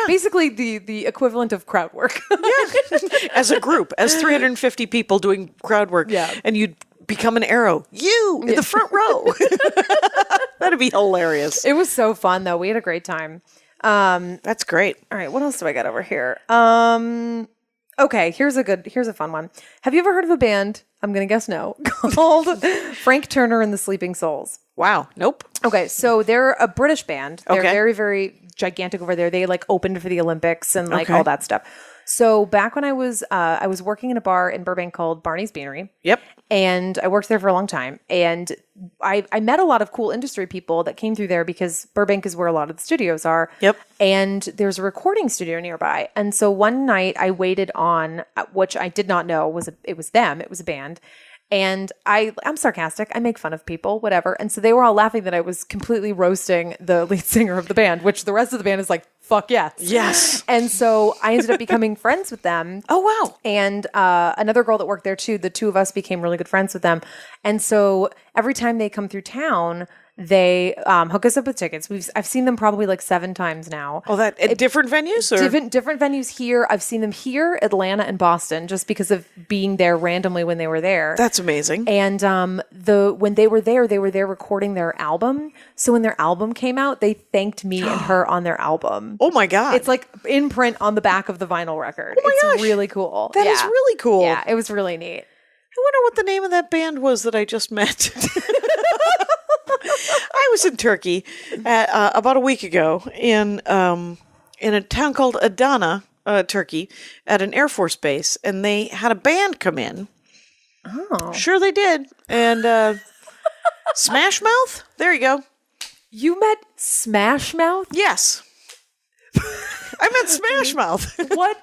basically the equivalent of crowd work. Yeah. As a group, as 350 people doing crowd work. Yeah. And you'd become an arrow. You in the front row. That'd be hilarious. It was so fun though. We had a great time. That's great. All right, what else do I got over here? Okay, here's a fun one. Have you ever heard of a band? I'm gonna guess no. Called Frank Turner and the Sleeping Souls. Wow. Nope. Okay, so they're a British band. They're Okay. very, very gigantic over there. They opened for the Olympics and Okay. all that stuff. So back when I was working in a bar in Burbank called Barney's Beanery. Yep. And I worked there for a long time. And I met a lot of cool industry people that came through there because Burbank is where a lot of the studios are. Yep. And there's a recording studio nearby. And so one night I waited on, which I did not know it was them. It was a band. And I'm sarcastic. I make fun of people, whatever. And so they were all laughing that I was completely roasting the lead singer of the band, which the rest of the band is like, fuck yes. Yes. And so I ended up becoming friends with them. Oh, wow. And another girl that worked there too, the two of us became really good friends with them. And so every time they come through town, they hook us up with tickets. I've seen them probably 7 times now. Oh, that at different venues or Different venues here. I've seen them here, Atlanta, and Boston, just because of being there randomly when they were there. That's amazing. And when they were there recording their album. So when their album came out, they thanked me and her on their album. Oh my God. It's in print on the back of the vinyl record. Oh my gosh. It's really cool. That is really cool. Yeah, it was really neat. I wonder what the name of that band was that I just met. I was in Turkey about a week ago in a town called Adana, Turkey, at an Air Force base, and they had a band come in. Oh. Sure they did. And Smash Mouth? There you go. You met Smash Mouth? Yes. I meant Smash Mouth. What?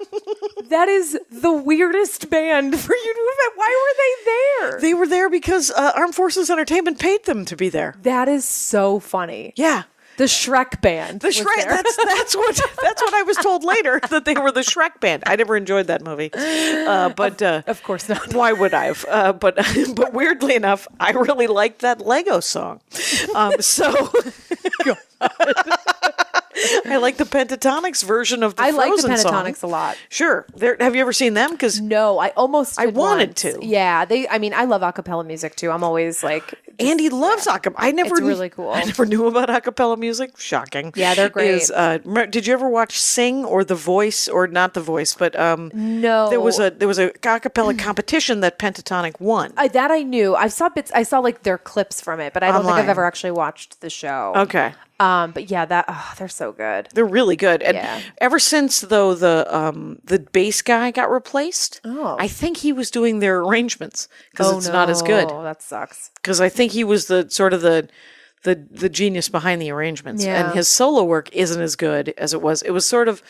That is the weirdest band for you to have met. Why were they there? They were there because Armed Forces Entertainment paid them to be there. That is so funny. Yeah. The Shrek band. The Shrek. That's what I was told later, that they were the Shrek band. I never enjoyed that movie, but of course not. Why would I have? But weirdly enough, I really liked that Lego song. So I like the Pentatonics version of the I Frozen like the song. Pentatonics a lot. Sure. Have you ever seen them? Because No, I almost did I wanted once. to. Yeah, I love a cappella music too. I'm always Andy loves acapella. I never It's really cool. I never knew about acapella music. Shocking. Yeah, they're great. Did you ever watch Sing or The Voice, or not The Voice, but No. there was a acapella competition that Pentatonic won. That I knew. I saw bits. I saw like their clips from it, but I don't think I've Online. ever actually watched the show. Okay. But yeah, they're so good. They're really good. And Yeah. ever since though the bass guy got replaced, I think he was doing their arrangements because it's not as good. Oh, that sucks. Because I think he was the sort of the genius behind the arrangements, Yeah. and his solo work isn't as good as it was. It was sort of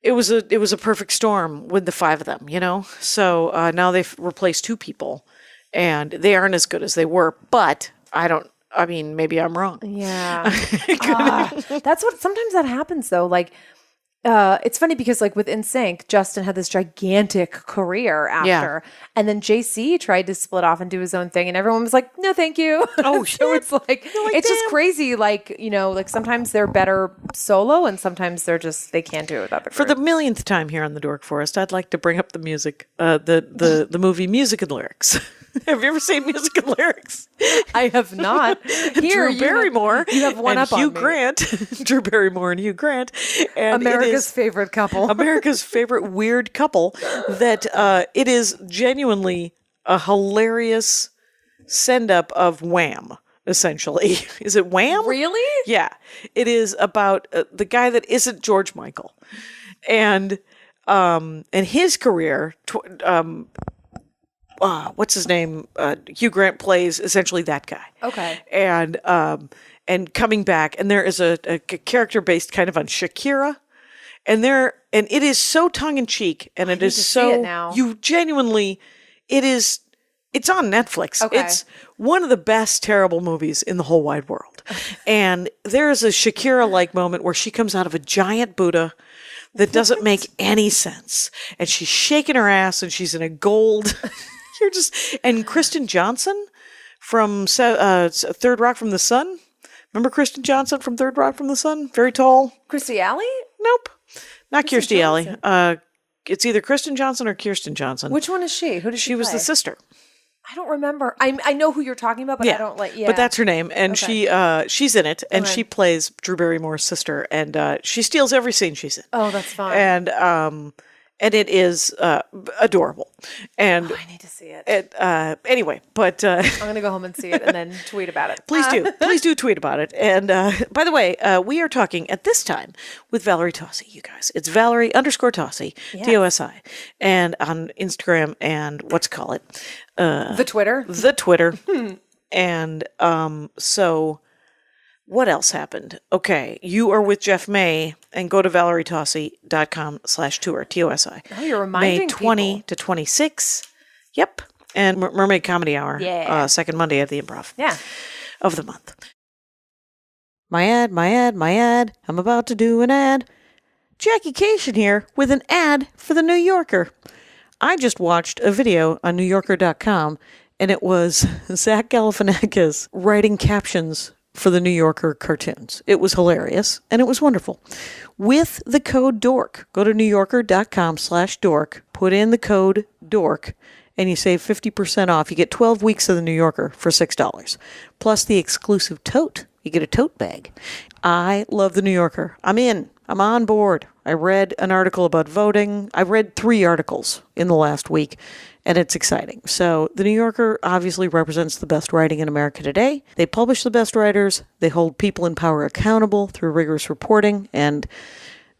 it was a perfect storm with the five of them, you know. So now they've replaced two people, and they aren't as good as they were. But I mean, maybe I'm wrong. Yeah. That's what sometimes that happens though. Like it's funny because like with NSYNC, Justin had this gigantic career after. And then JC tried to split off and do his own thing and everyone was like, no, thank you. Oh, so it's like it's just crazy. Like, you know, like sometimes they're better solo and sometimes they can't do it without the group. For the millionth time here on the Dork Forest, I'd like to bring up the music, the movie Music and Lyrics. Have you ever seen Music and Lyrics? I have not. Here, Drew Barrymore. You have one and up Hugh on me. Grant. Drew Barrymore and Hugh Grant. And America's favorite couple. America's favorite weird couple. That it is genuinely a hilarious send up of Wham. Essentially, is it Wham? Really? Yeah, it is about the guy that isn't George Michael, and his career. What's his name? Hugh Grant plays essentially that guy. Okay. And coming back, and there is a character based kind of on Shakira, and it is so tongue in cheek, and it is to so see it now. you genuinely, it's on Netflix. Okay. It's one of the best terrible movies in the whole wide world, and there is a Shakira like moment where she comes out of a giant Buddha that doesn't make any sense, and she's shaking her ass, and she's in a gold. And Kristen Johnson from Third Rock from the Sun. Remember Kristen Johnson from Third Rock from the Sun? Very tall. Kirstie Alley? Nope. Not Kristen Kirstie Alley. Johnson. It's either Kristen Johnson or Kirsten Johnson. Which one is she? Who does she She was play? the sister. I don't remember. I know who you're talking about, but I don't like. Yeah, But that's her name, and she's in it, and Okay. she plays Drew Barrymore's sister, and she steals every scene she's in. Oh, that's fine. And it is adorable. And I need to see it. anyway, but I'm gonna go home and see it and then tweet about it. please do tweet about it. And by the way, we are talking at this time with Valerie Tosi, you guys. It's Valerie_Tosi, Tosi, and on Instagram and The Twitter. the Twitter. And so what else happened? Okay, you are with Jeff May, and go to valerietosi.com/tour, TOSI. Oh, you're reminding May 20 people. to 26. Yep. And Mermaid Comedy Hour. Yeah. Second Monday at the Improv. Yeah. Of the month. My ad. I'm about to do an ad. Jackie Cation here with an ad for the New Yorker. I just watched a video on NewYorker.com, and it was Zach Galifianakis writing captions for the New Yorker cartoons. It was hilarious, and it was wonderful. With the code DORK, go to NewYorker.com/dork, put in the code DORK, and you save 50% off. You get 12 weeks of the New Yorker for $6, plus the exclusive tote. You get a tote bag. I love the New Yorker. I'm in. I'm on board. I read an article about voting. I read 3 articles in the last week, and it's exciting. So the New Yorker obviously represents the best writing in America today. They publish the best writers. They hold people in power accountable through rigorous reporting and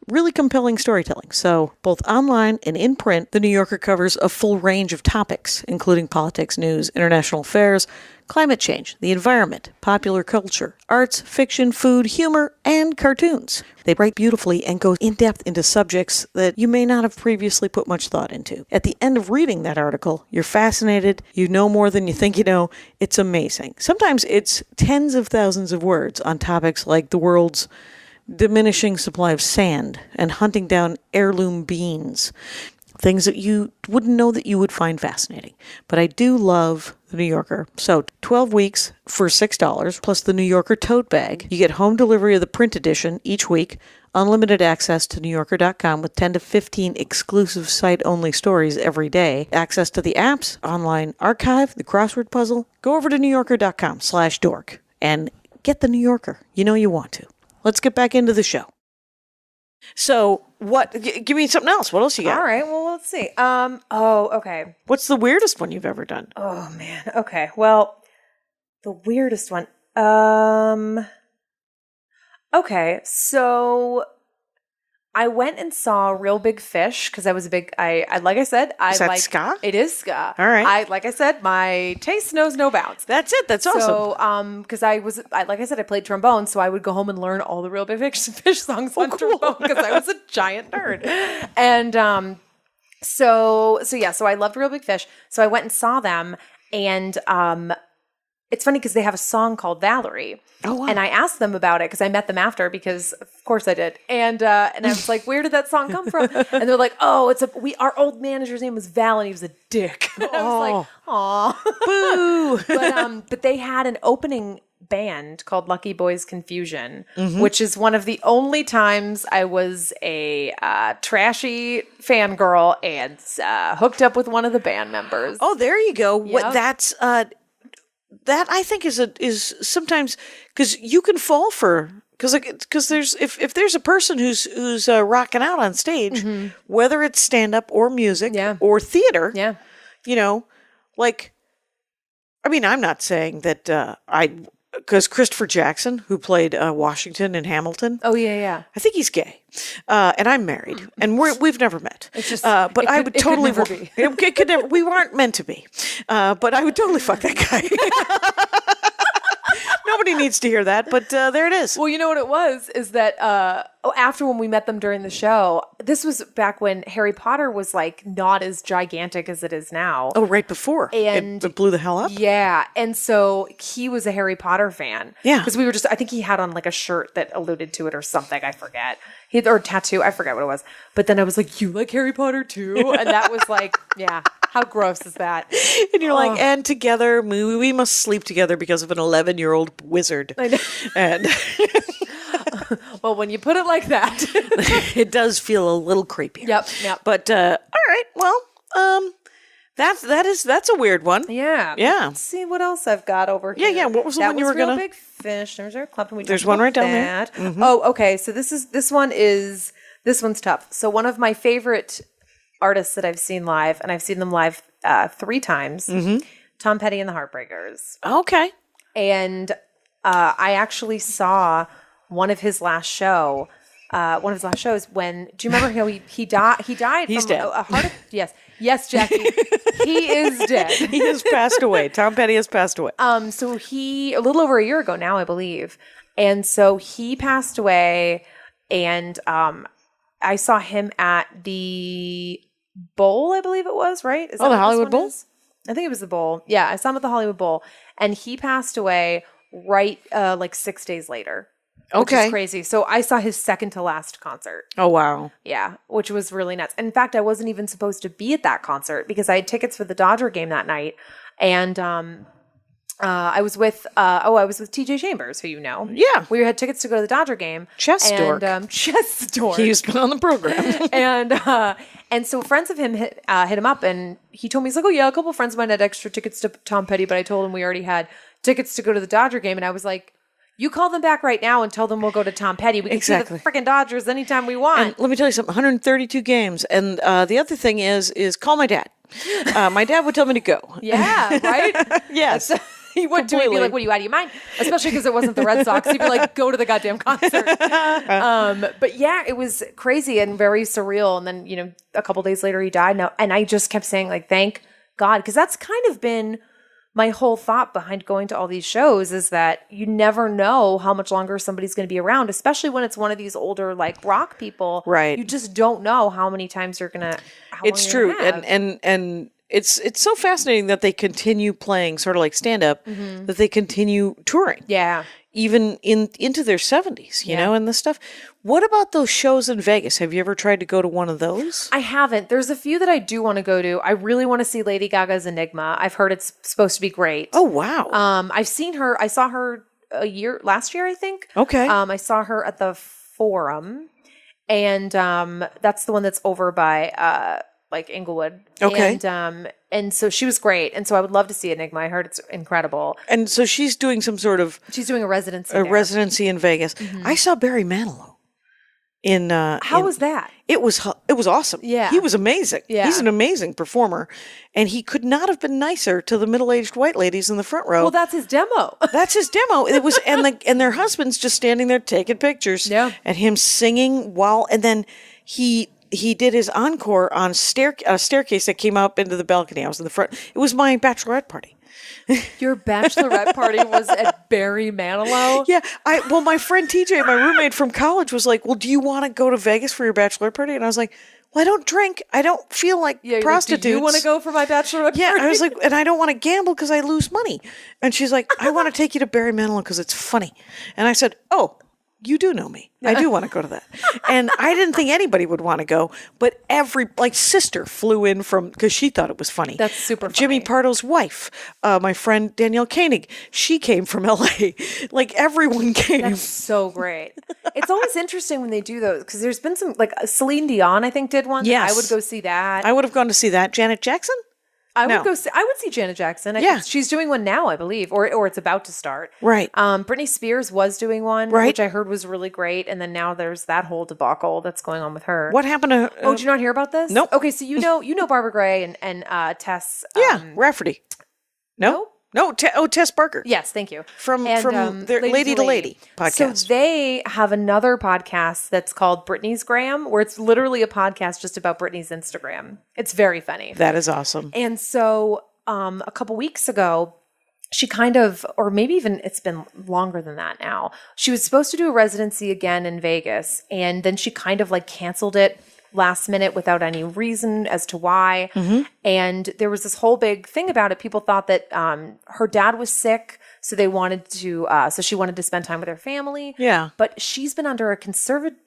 really compelling storytelling. So both online and in print, the New Yorker covers a full range of topics, including politics, news, international affairs, climate change, the environment, popular culture, arts, fiction, food, humor, and cartoons. They write beautifully and go in depth into subjects that you may not have previously put much thought into. At the end of reading that article, you're fascinated, you know more than you think you know. It's amazing. Sometimes it's tens of thousands of words on topics like the world's diminishing supply of sand and hunting down heirloom beans. things that you wouldn't know that you would find fascinating. But I do love the New Yorker. So 12 weeks for $6 plus the New Yorker tote bag. You get home delivery of the print edition each week, unlimited access to NewYorker.com with 10 to 15 exclusive site-only stories every day, access to the apps, online archive, the crossword puzzle. Go over to NewYorker.com/dork and get the New Yorker. You know you want to. Let's get back into the show. So give me something else. What else you got? All right. Well, let's see. Okay. What's the weirdest one you've ever done? Oh, man. Okay. Well, the weirdest one. Okay. So I went and saw Real Big Fish because I was a big, like I said, Is that ska? It is ska. All right. Like I said, my taste knows no bounds. That's it. That's awesome. So, because like I said, I played trombone, so I would go home and learn all the Real Big Fish songs on trombone because I was a giant nerd. And so I loved Real Big Fish. So I went and saw them, and it's funny because they have a song called Valerie. Oh, wow. And I asked them about it because I met them after, because of course I did. And I was like, where did that song come from? And they're like, oh, our old manager's name was Val and he was a dick. And I was like, aw. Boo. But they had an opening band called Lucky Boys Confusion, which is one of the only times I was a trashy fangirl and hooked up with one of the band members. Oh, there you go. Yep. What that's that I think is sometimes because you can fall for because there's if there's a person who's rocking out on stage, whether it's stand up or music or theater, you know, like I mean, I'm not saying that because Christopher Jackson, who played Washington in Hamilton. Oh, yeah. I think he's gay. And I'm married. And we've never met. It's just, but I would totally... It could never be. It could never, we weren't meant to be. But I would totally fuck that guy. Nobody needs to hear that, but there it is. Well, you know what it was? Is that after when we met them during the show, this was back when Harry Potter was like not as gigantic as it is now. Oh, right before. And it blew the hell up? Yeah. And so he was a Harry Potter fan. Yeah. Because I think he had on like a shirt that alluded to it or something. I forget. Or tattoo. I forget what it was. But then I was like, you like Harry Potter too? And that was like, yeah. How gross is that? And you're like, and together, we must sleep together because of an 11-year-old wizard. I know. And well, when you put it like that, it does feel a little creepy. Yep. But all right, well, that's a weird one. Yeah. Let's see what else I've got over here. Yeah. What was the one you were Real gonna? Big Fish. There's our Clapton. There's one right down there. Mm-hmm. Oh, okay. So this one's tough. So one of my favorite artists that I've seen live, and I've seen them live 3 times. Tom Petty and the Heartbreakers. Okay. And I actually saw one of his last shows when, do you remember how he died? He died He's from dead. a heart. Yes, Jackie. He is dead. He has passed away. Tom Petty has passed away. So a little over a year ago now, I believe. And so he passed away, and I saw him at the Bowl, I believe it was, right? Is that the what Hollywood this one Bowl? is? I think it was the Bowl. Yeah, I saw him at the Hollywood Bowl, and he passed away right like 6 days later. Which is crazy. So I saw his second to last concert. Oh, wow. Yeah, which was really nuts. In fact, I wasn't even supposed to be at that concert because I had tickets for the Dodger game that night, and I was with TJ Chambers, who you know. Yeah. We had tickets to go to the Dodger game. Chess dork. Chess dork. He was on the program. And so friends of him hit him up, and he told me, he's like, oh yeah, a couple of friends of mine had extra tickets to Tom Petty, but I told him we already had tickets to go to the Dodger game. And I was like, you call them back right now and tell them we'll go to Tom Petty. We can see the freaking Dodgers anytime we want. And let me tell you something, 132 games. And the other thing is call my dad. My dad would tell me to go. Yeah, right? Yes. He would do it. He'd be like, what, are you out of your mind? Especially because it wasn't the Red Sox. He'd be like, go to the goddamn concert. But yeah, it was crazy and very surreal. And then, a couple days later he died. And I just kept saying, like, thank God. Because that's kind of been my whole thought behind going to all these shows, is that you never know how much longer somebody's going to be around, especially when it's one of these older, like, rock people. Right. You just don't know how many times you're going to. It's true. And it's so fascinating that they continue playing sort of like stand-up, that they continue touring. Yeah. Even into their 70s, you know, and this stuff. What about those shows in Vegas? Have you ever tried to go to one of those? I haven't. There's a few that I do want to go to. I really want to see Lady Gaga's Enigma. I've heard it's supposed to be great. Oh, wow. I've seen her. I saw her last year, I think. Okay. I saw her at the Forum, and that's the one that's over by like Inglewood. Okay. And so she was great. And so I would love to see Enigma. I heard it's incredible. And so she's doing some sort of... She's doing a residency in Vegas. I saw Barry Manilow in... How was that? It was awesome. Yeah. He was amazing. Yeah. He's an amazing performer. And he could not have been nicer to the middle-aged white ladies in the front row. Well, that's his demo. That's his demo. It was, and their husbands just standing there taking pictures. Yeah. And him singing while... And then he did his encore on a staircase that came up into the balcony. I was in the front. It was my bachelorette party. Your bachelorette party was at Barry Manilow? Yeah. Well, my friend TJ, my roommate from college, was like, well, do you want to go to Vegas for your bachelorette party? And I was like, well, I don't drink. I don't feel like prostitutes. Do you want to go for my bachelorette party? I was like, and I don't want to gamble because I lose money. And she's like, I want to take you to Barry Manilow because it's funny. And I said, oh, you do know me. I do want to go to that. And I didn't think anybody would want to go, but sister flew in because she thought it was funny. That's super funny. Jimmy Pardo's wife, my friend Danielle Koenig, she came from LA. Like everyone came. That's so great. It's always interesting when they do those because there's been some, like Celine Dion, I think, did one. Yes. I would go see that. I would have gone to see that. Janet Jackson? I would see Janet Jackson. I think she's doing one now, I believe, or it's about to start. Right. Britney Spears was doing one, which I heard was really great, and then now there's that whole debacle that's going on with her. What happened to? Oh, did you not hear about this? Nope. Okay, so you know Barbara Gray and Tess. Rafferty. No. No, Tess Barker. Yes, thank you. From their Lady to Lady podcast. So they have another podcast that's called Britney's Gram, where it's literally a podcast just about Britney's Instagram. It's very funny. That is awesome. And so a couple weeks ago, she kind of, or maybe even it's been longer than that now, she was supposed to do a residency again in Vegas, and then she kind of like canceled it last minute without any reason as to why. And there was this whole big thing about it. People thought that her dad was sick, so they wanted to, so she wanted to spend time with her family. Yeah. But she's been under a Conservancy?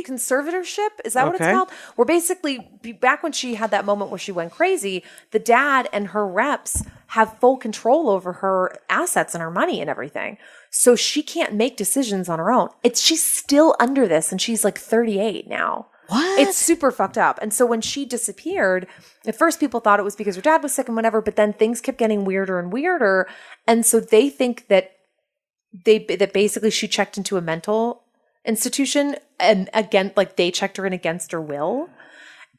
Conservatorship? Is that what it's called? Where basically, back when she had that moment where she went crazy, the dad and her reps have full control over her assets and her money and everything. So she can't make decisions on her own. She's still under this, and she's like 38 now. What? It's super fucked up. And so when she disappeared, at first people thought it was because her dad was sick and whatever, but then things kept getting weirder and weirder. And so they think that basically she checked into a mental institution, and again, like they checked her in against her will.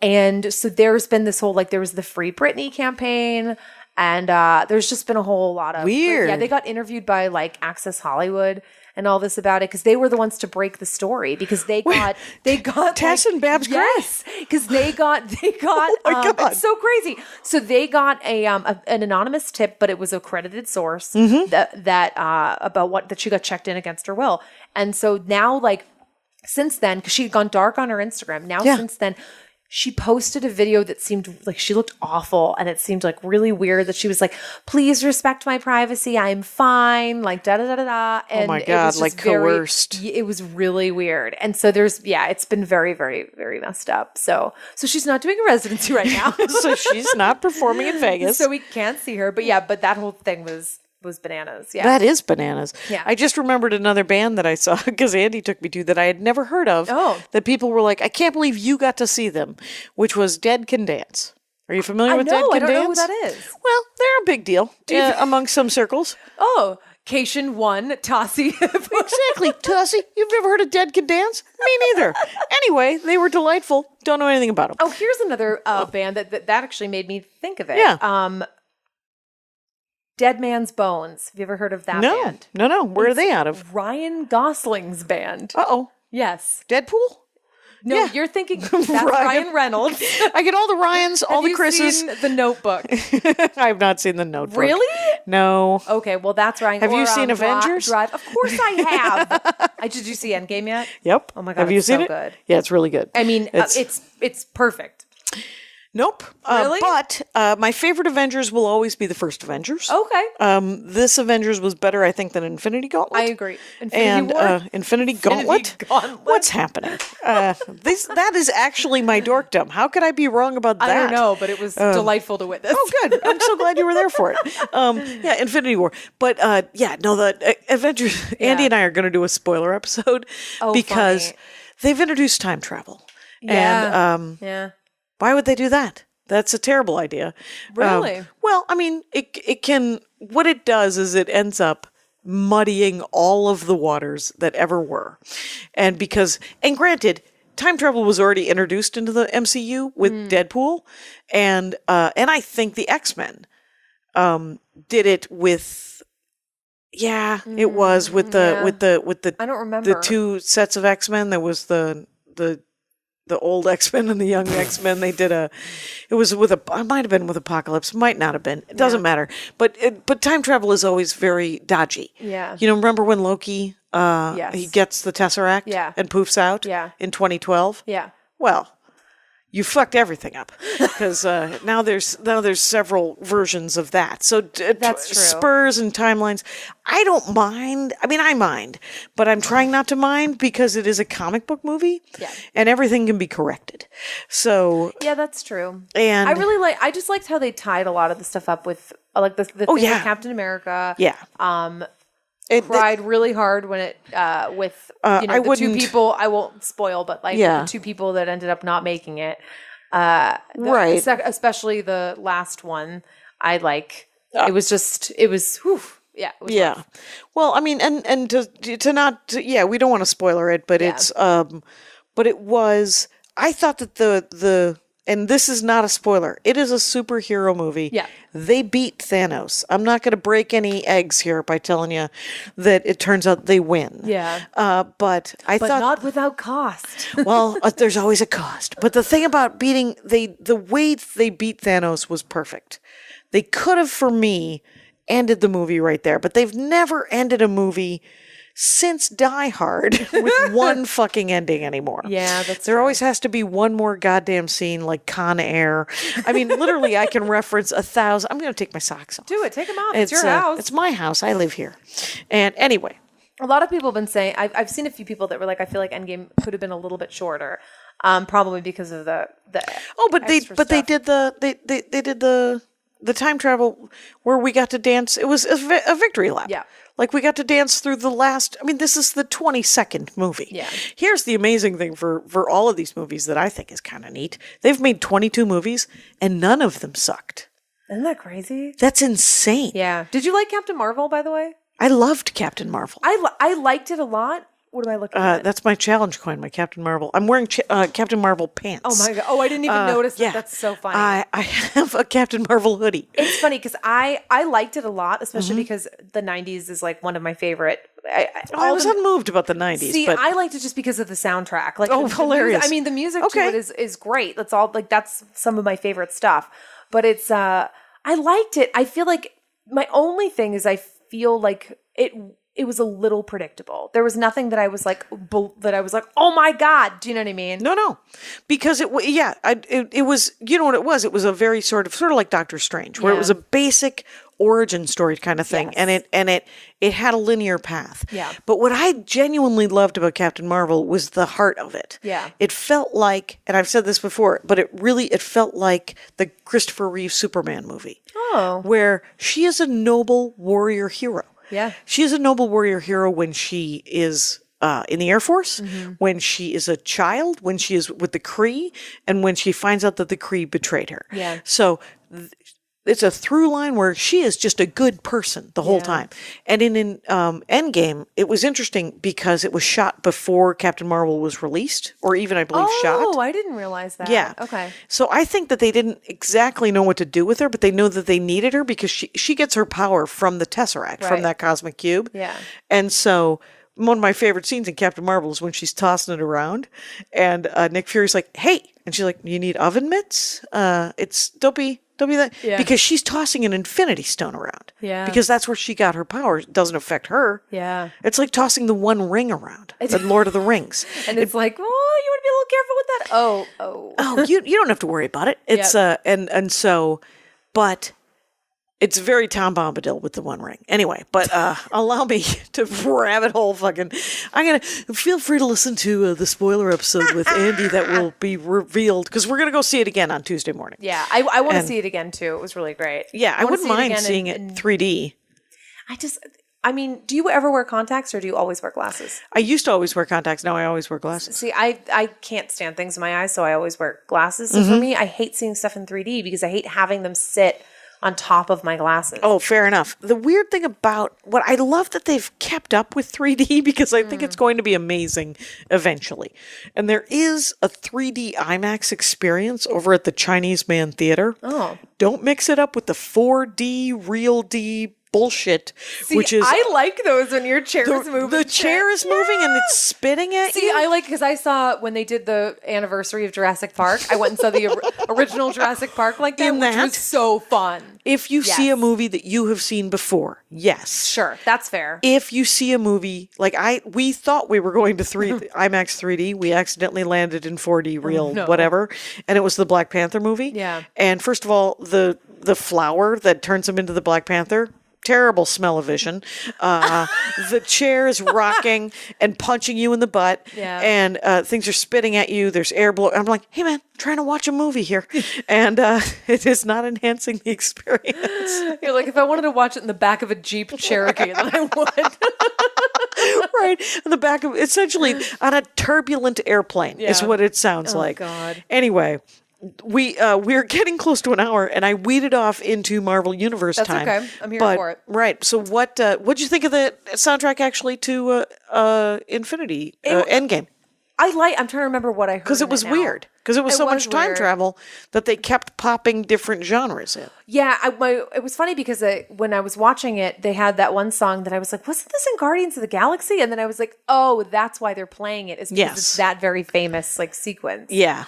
And so there's been this whole, like there was the Free Britney campaign, and there's just been a whole lot of weird. Yeah, they got interviewed by like Access Hollywood and all this about it because they were the ones to break the story because they got Tess and Babs Gray. Yes, because they got oh my God. It's so crazy. So they got an anonymous tip, but it was a credited source that about that she got checked in against her will, and so now like since then, because she had gone dark on her Instagram, since then. She posted a video that seemed like she looked awful, and it seemed like really weird that she was like, please respect my privacy. I'm fine. Like, da-da-da-da-da. And oh my God, like coerced. It was really weird. And so it's been very, very, very messed up. So she's not doing a residency right now. So she's not performing in Vegas. So we can't see her. But but that whole thing was bananas. Yeah. That is bananas. Yeah. I just remembered another band that I saw because Andy took me to that I had never heard of. Oh. That people were like, I can't believe you got to see them, which was Dead Can Dance. Are you familiar with Dead Can Dance? I don't know who that is. Well, they're a big deal among some circles. Oh, Cation 1, Tosi. Exactly. Tosi, you've never heard of Dead Can Dance? Me neither. Anyway, they were delightful. Don't know anything about them. Oh, here's another band that actually made me think of it. Yeah. Dead Man's Bones. Have you ever heard of that band? No. Where are they out of? Ryan Gosling's band. Uh-oh. Yes. Deadpool? No, Yeah. you're thinking that's Ryan Reynolds. I get all the Ryans, all the Chris's. Have you seen The Notebook? I have not seen The Notebook. Really? No. Okay, well that's Ryan. Have you seen Avengers? Drive. Of course I have. Did you see Endgame yet? Yep. Oh my God, Have you it's seen so it? good. Yeah, it's really good. I mean, it's perfect. Nope. Really? But my favorite Avengers will always be the first Avengers. Okay. This Avengers was better, I think, than Infinity Gauntlet. I agree. Infinity War? Infinity Gauntlet? What's happening? That is actually my dorkdom. How could I be wrong about that? I don't know, but it was delightful to witness. Oh, good. I'm so glad you were there for it. Yeah, Infinity War. But the Avengers, Andy and I are going to do a spoiler episode because they've introduced time travel. Yeah. And yeah. why would they do that? That's a terrible idea. Really? Well, I mean, it can, what it does is it ends up muddying all of the waters that ever were. And granted, time travel was already introduced into the MCU with Deadpool. And I think the X-Men did it with, it was with the I don't remember. the two sets of X-Men. There was the old X-Men and the young X-Men. They did it might have been with Apocalypse, might not have been. It doesn't matter. But time travel is always very dodgy. Yeah. Remember when Loki, he gets the Tesseract and poofs out in 2012? Yeah. Well, you fucked everything up because now there's several versions of that. So That's true. spurs and timelines. I don't mind. I mean, I mind, but I'm trying not to mind because it is a comic book movie, and everything can be corrected. So yeah, that's true. And I just liked how they tied a lot of the stuff up with like the thing with Captain America. Yeah. Cried really hard when it with the two people. I won't spoil, but the two people that ended up not making it. Right. Especially the last one. It was. Whew, yeah. It was rough. Well, I mean, and to not we don't want to spoiler it, but it's but it was. I thought that and this is not a spoiler. It is a superhero movie. Yeah. They beat Thanos. I'm not going to break any eggs here by telling you that it turns out they win. Yeah. But thought not without cost. Well, there's always a cost. But the thing about the way they beat Thanos was perfect. They could have, for me, ended the movie right there. But they've never ended a movie since Die Hard with one fucking ending anymore. Yeah, There always has to be one more goddamn scene like Con Air. I mean, literally, I can reference 1,000. I'm going to take my socks off. Do it. Take them off. It's your house. It's my house. I live here. And anyway. A lot of people have been saying, I've seen a few people that were like, I feel like Endgame could have been a little bit shorter. Probably because of the they did the time travel where we got to dance. It was a victory lap. Yeah. Like we got to dance through the last, I mean, this is the 22nd movie. Yeah. Here's the amazing thing for all of these movies that I think is kind of neat. They've made 22 movies and none of them sucked. Isn't that crazy? That's insane. Yeah. Did you like Captain Marvel, by the way? I loved Captain Marvel. I liked it a lot. What am I looking at? That's my challenge coin, my Captain Marvel. I'm wearing Captain Marvel pants. Oh my God. Oh, I didn't even notice that. That's so funny. I have a Captain Marvel hoodie. It's funny because I liked it a lot, especially because the 90s is like one of my favorite. I was unmoved about the 90s. See, but I liked it just because of the soundtrack. Like, hilarious. I mean, the music to it is great. That's all. Like, that's some of my favorite stuff. But it's, I liked it. I feel like my only thing is I feel like it was a little predictable. There was nothing that I was like, oh my God. Do you know what I mean? No. Because it was, you know what it was? It was a very sort of like Doctor Strange, where it was a basic origin story kind of thing. Yes. And it had a linear path. Yeah. But what I genuinely loved about Captain Marvel was the heart of it. Yeah. It felt like, and I've said this before, but it felt like the Christopher Reeve Superman movie. Oh. Where she is a noble warrior hero. Yeah. She is a noble warrior hero when she is in the Air Force, when she is a child, when she is with the Kree, and when she finds out that the Kree betrayed her. Yeah. So it's a through line where she is just a good person the whole time. And in Endgame, it was interesting because it was shot before Captain Marvel was released, or even, I believe, shot. Oh, I didn't realize that. Yeah. Okay. So I think that they didn't exactly know what to do with her, but they know that they needed her because she gets her power from the Tesseract, from that cosmic cube. Yeah. And so one of my favorite scenes in Captain Marvel is when she's tossing it around and Nick Fury's like, hey. And she's like, you need oven mitts? Don't be Don't be that. Yeah. Because she's tossing an infinity stone around. Yeah. Because that's where she got her power. It doesn't affect her. Yeah. It's like tossing the One Ring around. The Lord of the Rings. And it's like, oh, you want to be a little careful with that. Oh. Oh, you don't have to worry about it. It's and so, but it's very Tom Bombadil with the One Ring. Anyway, but allow me to rabbit hole fucking. I'm gonna feel free to listen to the spoiler episode with Andy that will be revealed because we're gonna go see it again on Tuesday morning. Yeah, I want to see it again too. It was really great. Yeah, I wouldn't mind seeing it in 3D. I mean, do you ever wear contacts or do you always wear glasses? I used to always wear contacts. Now I always wear glasses. See, I can't stand things in my eyes, so I always wear glasses. So for me, I hate seeing stuff in 3D because I hate having them sit on top of my glasses. Oh, fair enough. The weird thing about what I love that they've kept up with 3D because I think it's going to be amazing eventually. And there is a 3D IMAX experience over at the Chinese Man Theater. Oh. Don't mix it up with the 4D, real D bullshit, which is I like those when your chair is moving. the chair is moving and it's spinning at you. See, I like because I saw when they did the anniversary of Jurassic Park. I went and saw the original Jurassic Park like that, which was so fun. If you see a movie that you have seen before, yes, sure, that's fair. If you see a movie like we thought we were going to IMAX 3D, we accidentally landed in 4D real whatever, and it was the Black Panther movie. Yeah. And first of all, the flower that turns him into the Black Panther. Terrible smell-o-vision. The chair is rocking and punching you in the butt. Yeah. And things are spitting at you. There's air blow. I'm like, hey, man, I'm trying to watch a movie here. And it is not enhancing the experience. You're like, if I wanted to watch it in the back of a Jeep Cherokee, then I would. Right. On the back of, essentially, on a turbulent airplane is what it sounds like. God. Anyway. We're getting close to an hour, and I weeded off into Marvel Universe time. That's okay. I'm here for it. Right. So what'd you think of the soundtrack actually to Infinity Endgame? I'm trying to remember what I heard. Because it was weird. Because it was so much time weird. travel that they kept popping different genres in. Yeah, it was funny because when I was watching it, they had that one song that I was like, wasn't this in Guardians of the Galaxy? And then I was like, oh, that's why they're playing it. Is because it's that very famous like sequence. Yeah.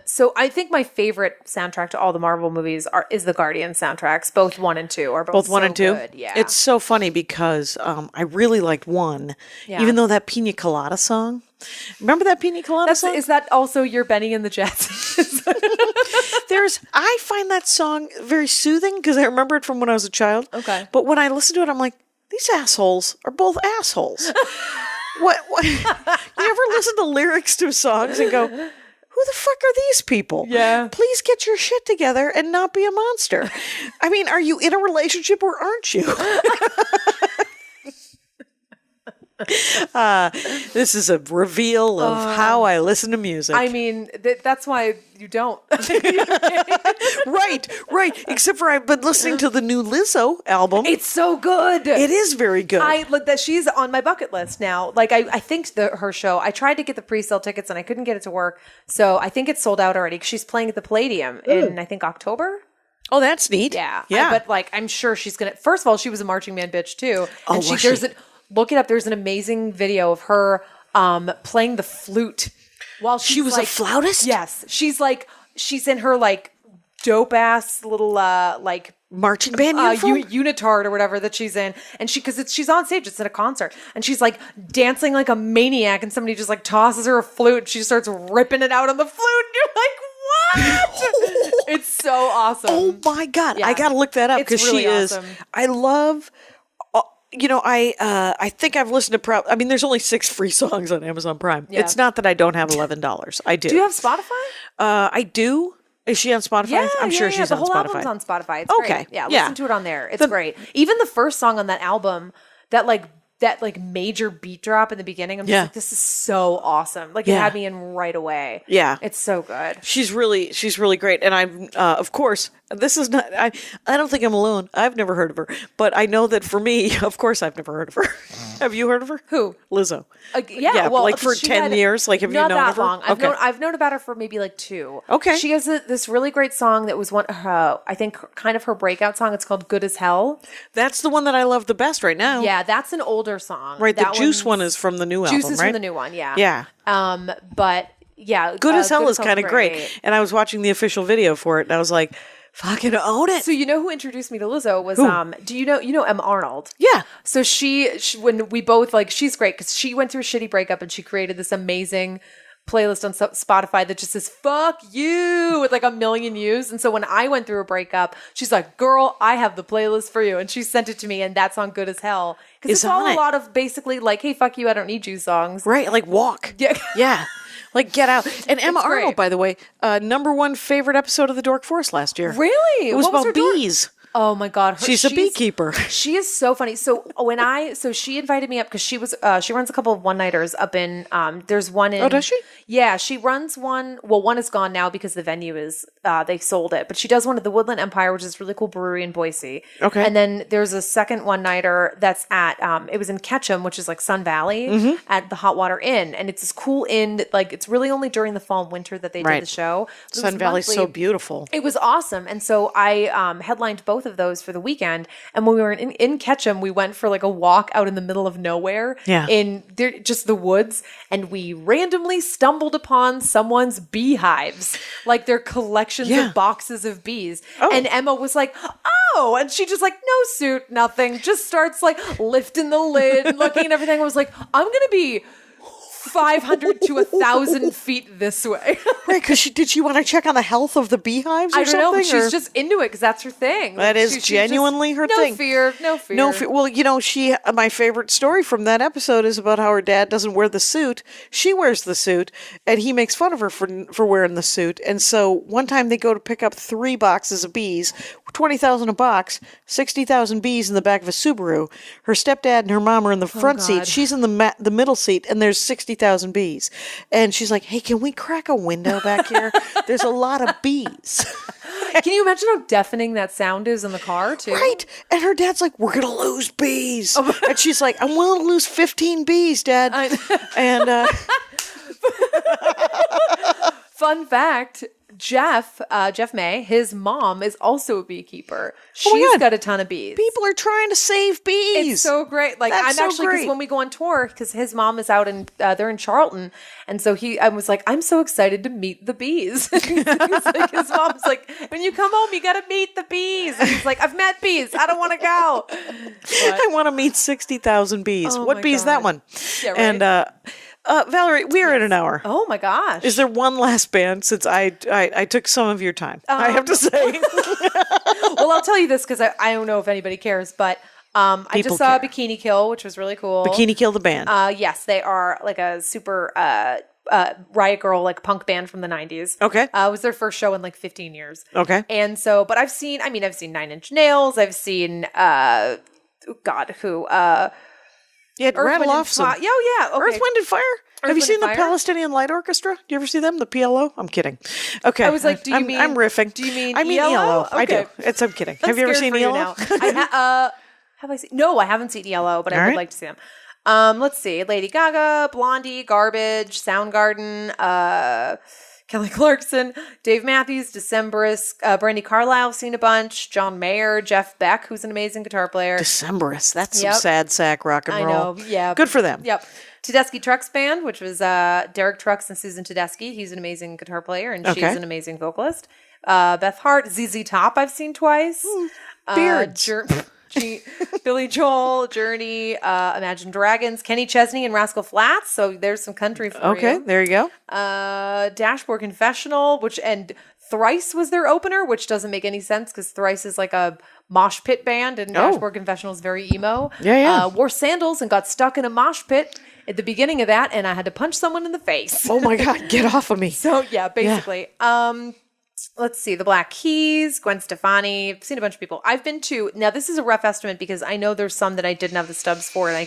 So I think my favorite soundtrack to all the Marvel movies is the Guardians soundtracks. Both 1 and 2 are both 1 and 2. Good. Yeah. It's so funny because I really liked 1, even though that Pina Colada song. Remember that Pina Colada song? Is that also your Benny and the Jets? I find that song very soothing because I remember it from when I was a child. Okay. But when I listen to it, I'm like, these assholes are both assholes. What? You ever listen to lyrics to songs and go, who the fuck are these people? Yeah. Please get your shit together and not be a monster. I mean, are you in a relationship or aren't you? This is a reveal of how I listen to music. I mean, that's why you don't. Right. Except for I've been listening to the new Lizzo album. It's so good. It is very good. That she's on my bucket list now. Like I think her show. I tried to get the pre-sale tickets and I couldn't get it to work. So I think it's sold out already. She's playing at the Palladium in I think October. Oh, that's neat. Yeah. Yeah. But I'm sure she's gonna. First of all, she was a marching man bitch too. And was she? Look it up. There's an amazing video of her playing the flute while she was a flautist. Yes, she's in her dope ass little marching band uniform? unitard or whatever that she's in, and she's on stage. It's at a concert, and she's dancing like a maniac, and somebody just tosses her a flute, and she starts ripping it out on the flute, and you're like, what? It's so awesome. Oh my god, yeah. I gotta look that up because really she is. Awesome. I love. I think I've listened to there's only 6 free songs on Amazon Prime. Yeah. It's not that I don't have $11. I do. Do you have Spotify? I do. Is she on Spotify? Yeah, I'm sure she's on Spotify. The whole album's on Spotify. It's okay. Great. Yeah, listen to it on there. It's great. Even the first song on that album, that major beat drop in the beginning, I'm just like, this is so awesome. It had me in right away. Yeah. It's so good. She's really great. And I'm, of course, this is not, I don't think I'm alone. I've never heard of her. But I know that for me, of course, I've never heard of her. Have you heard of her? Who? Lizzo. Yeah. Well, for 10 years? Have you known that of her? Long. I've known about her for maybe 2. Okay. She has this really great song that was I think, kind of her breakout song. It's called Good as Hell. That's the one that I love the best right now. Yeah, that's an older song. Right. The Juice one is from the new album, Juice is from the new one, yeah. Yeah. But yeah. Good as Hell is kind of great. And I was watching the official video for it, and I was like, Fucking own it. So you know who introduced me to Lizzo was do you know Emma Arnold? Yeah. So she when we both she's great because she went through a shitty breakup and she created this amazing playlist on Spotify that just says "fuck you" with like 1 million views. And so when I went through a breakup, she's like, "Girl, I have the playlist for you," and she sent it to me, and that song "Good as Hell" because it's all a lot of basically like, "Hey, fuck you, I don't need you" songs. Right, like Walk. Yeah. Yeah. Like Get Out. And Emma great. Arnold, by the way, #1 favorite episode of the Dork Forest last year. Really? It was What was about her bees. Oh my God. She's a beekeeper. She is so funny. So so she invited me up because she runs a couple of one-nighters up in, there's one in. Oh, does she? Yeah, she runs one. Well, one is gone now because the venue is, they sold it, but she does one at the Woodland Empire, which is a really cool brewery in Boise. Okay. And then there's a second one-nighter that's at, it was in Ketchum, which is like Sun Valley at the Hot Water Inn. And it's this cool inn that like, it's really only during the fall and winter that they did the show. Sun Valley's so beautiful. It was awesome. And so I headlined both of those for the weekend. And when we were in Ketchum, we went for like a walk out in the middle of nowhere in just the woods. And we randomly stumbled upon someone's beehives, like their collections of boxes of bees. Oh. And Emma was like, "Oh," and she just like, no suit, nothing, just starts like lifting the lid, looking at everything. I was like, I'm going to be 500 to 1,000 feet this way. Right, because did she want to check on the health of the beehives or I don't something? know, but she's just into it because that's her thing. That is genuinely her thing. No fear. Well, you know, my favorite story from that episode is about how her dad doesn't wear the suit. She wears the suit, and he makes fun of her for wearing the suit. And so one time they go to pick up 3 boxes of bees, 20,000 a box, 60,000 bees in the back of a Subaru. Her stepdad and her mom are in the front seat. She's in the middle seat, and there's 60,000 bees. And she's like, "Hey, can we crack a window back here? There's a lot of bees." Can you imagine how deafening that sound is in the car, too? Right. And her dad's like, "We're going to lose bees." And she's like, "I'm willing to lose 15 bees, Dad." And fun fact, Jeff May, his mom is also a beekeeper. Oh my She's God. got a ton of bees. people are trying to save bees. It's so great. Like That's I'm so actually, because great. when we go on tour, because his mom is out in, they're in Charlton, and so I was like, I'm so excited to meet the bees. He's like, his mom's like, when you come home, you got to meet the bees. And he's like, I've met bees. I don't want to go. I want to meet 60,000 bees. Oh What my bee is God. that one? Yeah, right. And Valerie, we are at an hour. Oh my gosh. Is there one last band since I took some of your time? I have to say. Well, I'll tell you this because I don't know if anybody cares, but I People just saw care. Bikini Kill, which was really cool. Bikini Kill the band. Yes, they are like a super Riot Girl, like punk band from the 90s. Okay. It was their first show in like 15 years. Okay. And so, but I've seen 9 Inch Nails. I've seen, who? Yeah, Earth, rattle Wind, off and some. Fire. Yeah, okay. Earth, Wind, and Fire? Have you Wind, seen and the Fire? Palestinian Light Orchestra? Do you ever see them? The PLO? I'm kidding. Okay. I was like, do you mean? I'm riffing. Do you mean? I mean ELO? ELO. I do. Okay. I'm kidding. I'm Have you ever scared seen for you ELO? now. Have I seen? No, I haven't seen ELO, but I All would right. like to see them. Let's see: Lady Gaga, Blondie, Garbage, Soundgarden, Kelly Clarkson, Dave Matthews, Decemberists, Brandy Carlisle, seen a bunch, John Mayer, Jeff Beck, who's an amazing guitar player. Decemberists. That's Yep. some sad sack rock and I roll. know, yeah. Good for them. Yep. Tedeschi Trucks Band, which was Derek Trucks and Susan Tedeschi. He's an amazing guitar player, and she's Okay. an amazing vocalist. Beth Hart, ZZ Top, I've seen twice. Beards. Billy Joel, Journey, Imagine Dragons, Kenny Chesney, and Rascal Flatts. So there's some country for Okay, you. there you go. Dashboard Confessional, and Thrice was their opener, which doesn't make any sense because Thrice is like a mosh pit band, and Dashboard Confessional is very emo. Yeah. Wore sandals and got stuck in a mosh pit at the beginning of that, and I had to punch someone in the face. Oh my God, get off of me. So yeah, basically. Let's see, the Black Keys, Gwen Stefani. I've seen a bunch of people. I've been to, now this is a rough estimate because I know there's some that I didn't have the stubs for and I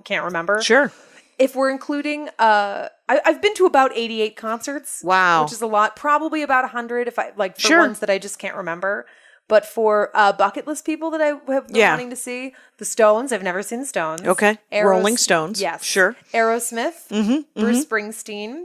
can't remember. Sure. If we're including, I've been to about 88 concerts. Wow. Which is a lot. Probably about 100 if I, like, for Sure. ones that I just can't remember. But for bucket list people that I have been wanting to see, the Stones, I've never seen the Stones. Okay. Rolling Stones. Yes. Sure. Aerosmith. Bruce Springsteen.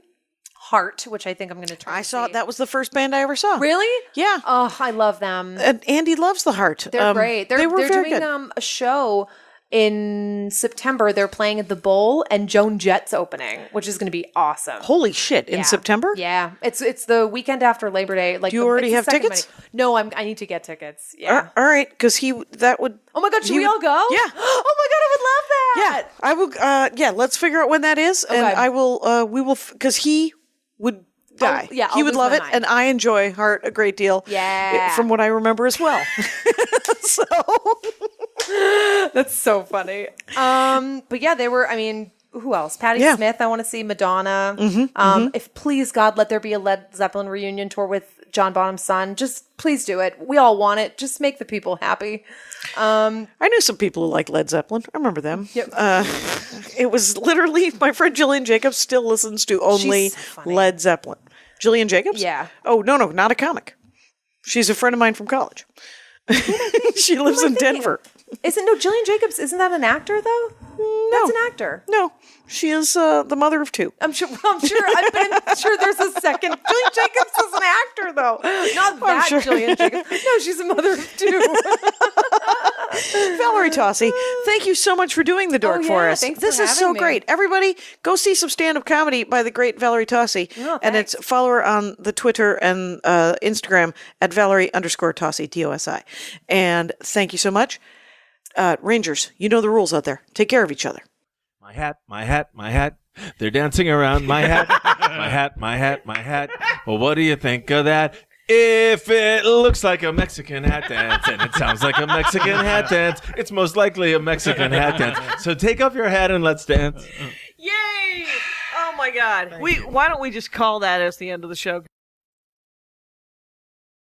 Heart, which I think I'm going to try. I saw that was the first band I ever saw. Really? Yeah. Oh, I love them. Andy loves the Heart. They're great. They were they're very doing good. a show in September, they're playing at the Bowl, and Joan Jett's opening, which is going to be awesome. Holy shit! In September? Yeah, it's the weekend after Labor Day. Like, do you already have tickets? No, I need to get tickets. Yeah. All right, because that would. Oh my God, should we all go? Yeah. Oh my God, I would love that. Yeah, I will. Yeah, let's figure out when that is, Okay. and I will. We will, because he would die. Yeah, he I'll would lose love my it, mind. and I enjoy Heart a great deal. Yeah. From what I remember as well. So. That's so funny. But yeah, they were, I mean, who else? Patti Smith, I want to see. Madonna. If please God, let there be a Led Zeppelin reunion tour with John Bonham's son. Just please do it. We all want it. Just make the people happy. I knew some people who like Led Zeppelin. I remember them. Yep. It was literally, my friend Jillian Jacobs still listens to only Led Zeppelin. Jillian Jacobs? Yeah. Oh, no, not a comic. She's a friend of mine from college. She lives in Denver. Jillian Jacobs, isn't that an actor though? No. That's an actor. No, she is the mother of two. I'm sure there's a second. Jillian Jacobs is an actor though. Not that sure. Jillian Jacobs. No, she's a mother of two. Valerie Tosi, thank you so much for doing the Dork Forest. Thanks this for is so having me. great. Everybody, go see some stand-up comedy by the great Valerie Tosi. Oh, and it's follow her on the Twitter and Instagram at Valerie_Tosi, Tosi. And thank you so much. Rangers, you know the rules out there. Take care of each other. My hat, my hat, my hat. They're dancing around my hat. My hat, my hat, my hat. Well, what do you think of that? If it looks like a Mexican hat dance and it sounds like a Mexican hat dance, it's most likely a Mexican hat dance. So take off your hat and let's dance. Yay! Oh my God. Why don't we just call that as the end of the show?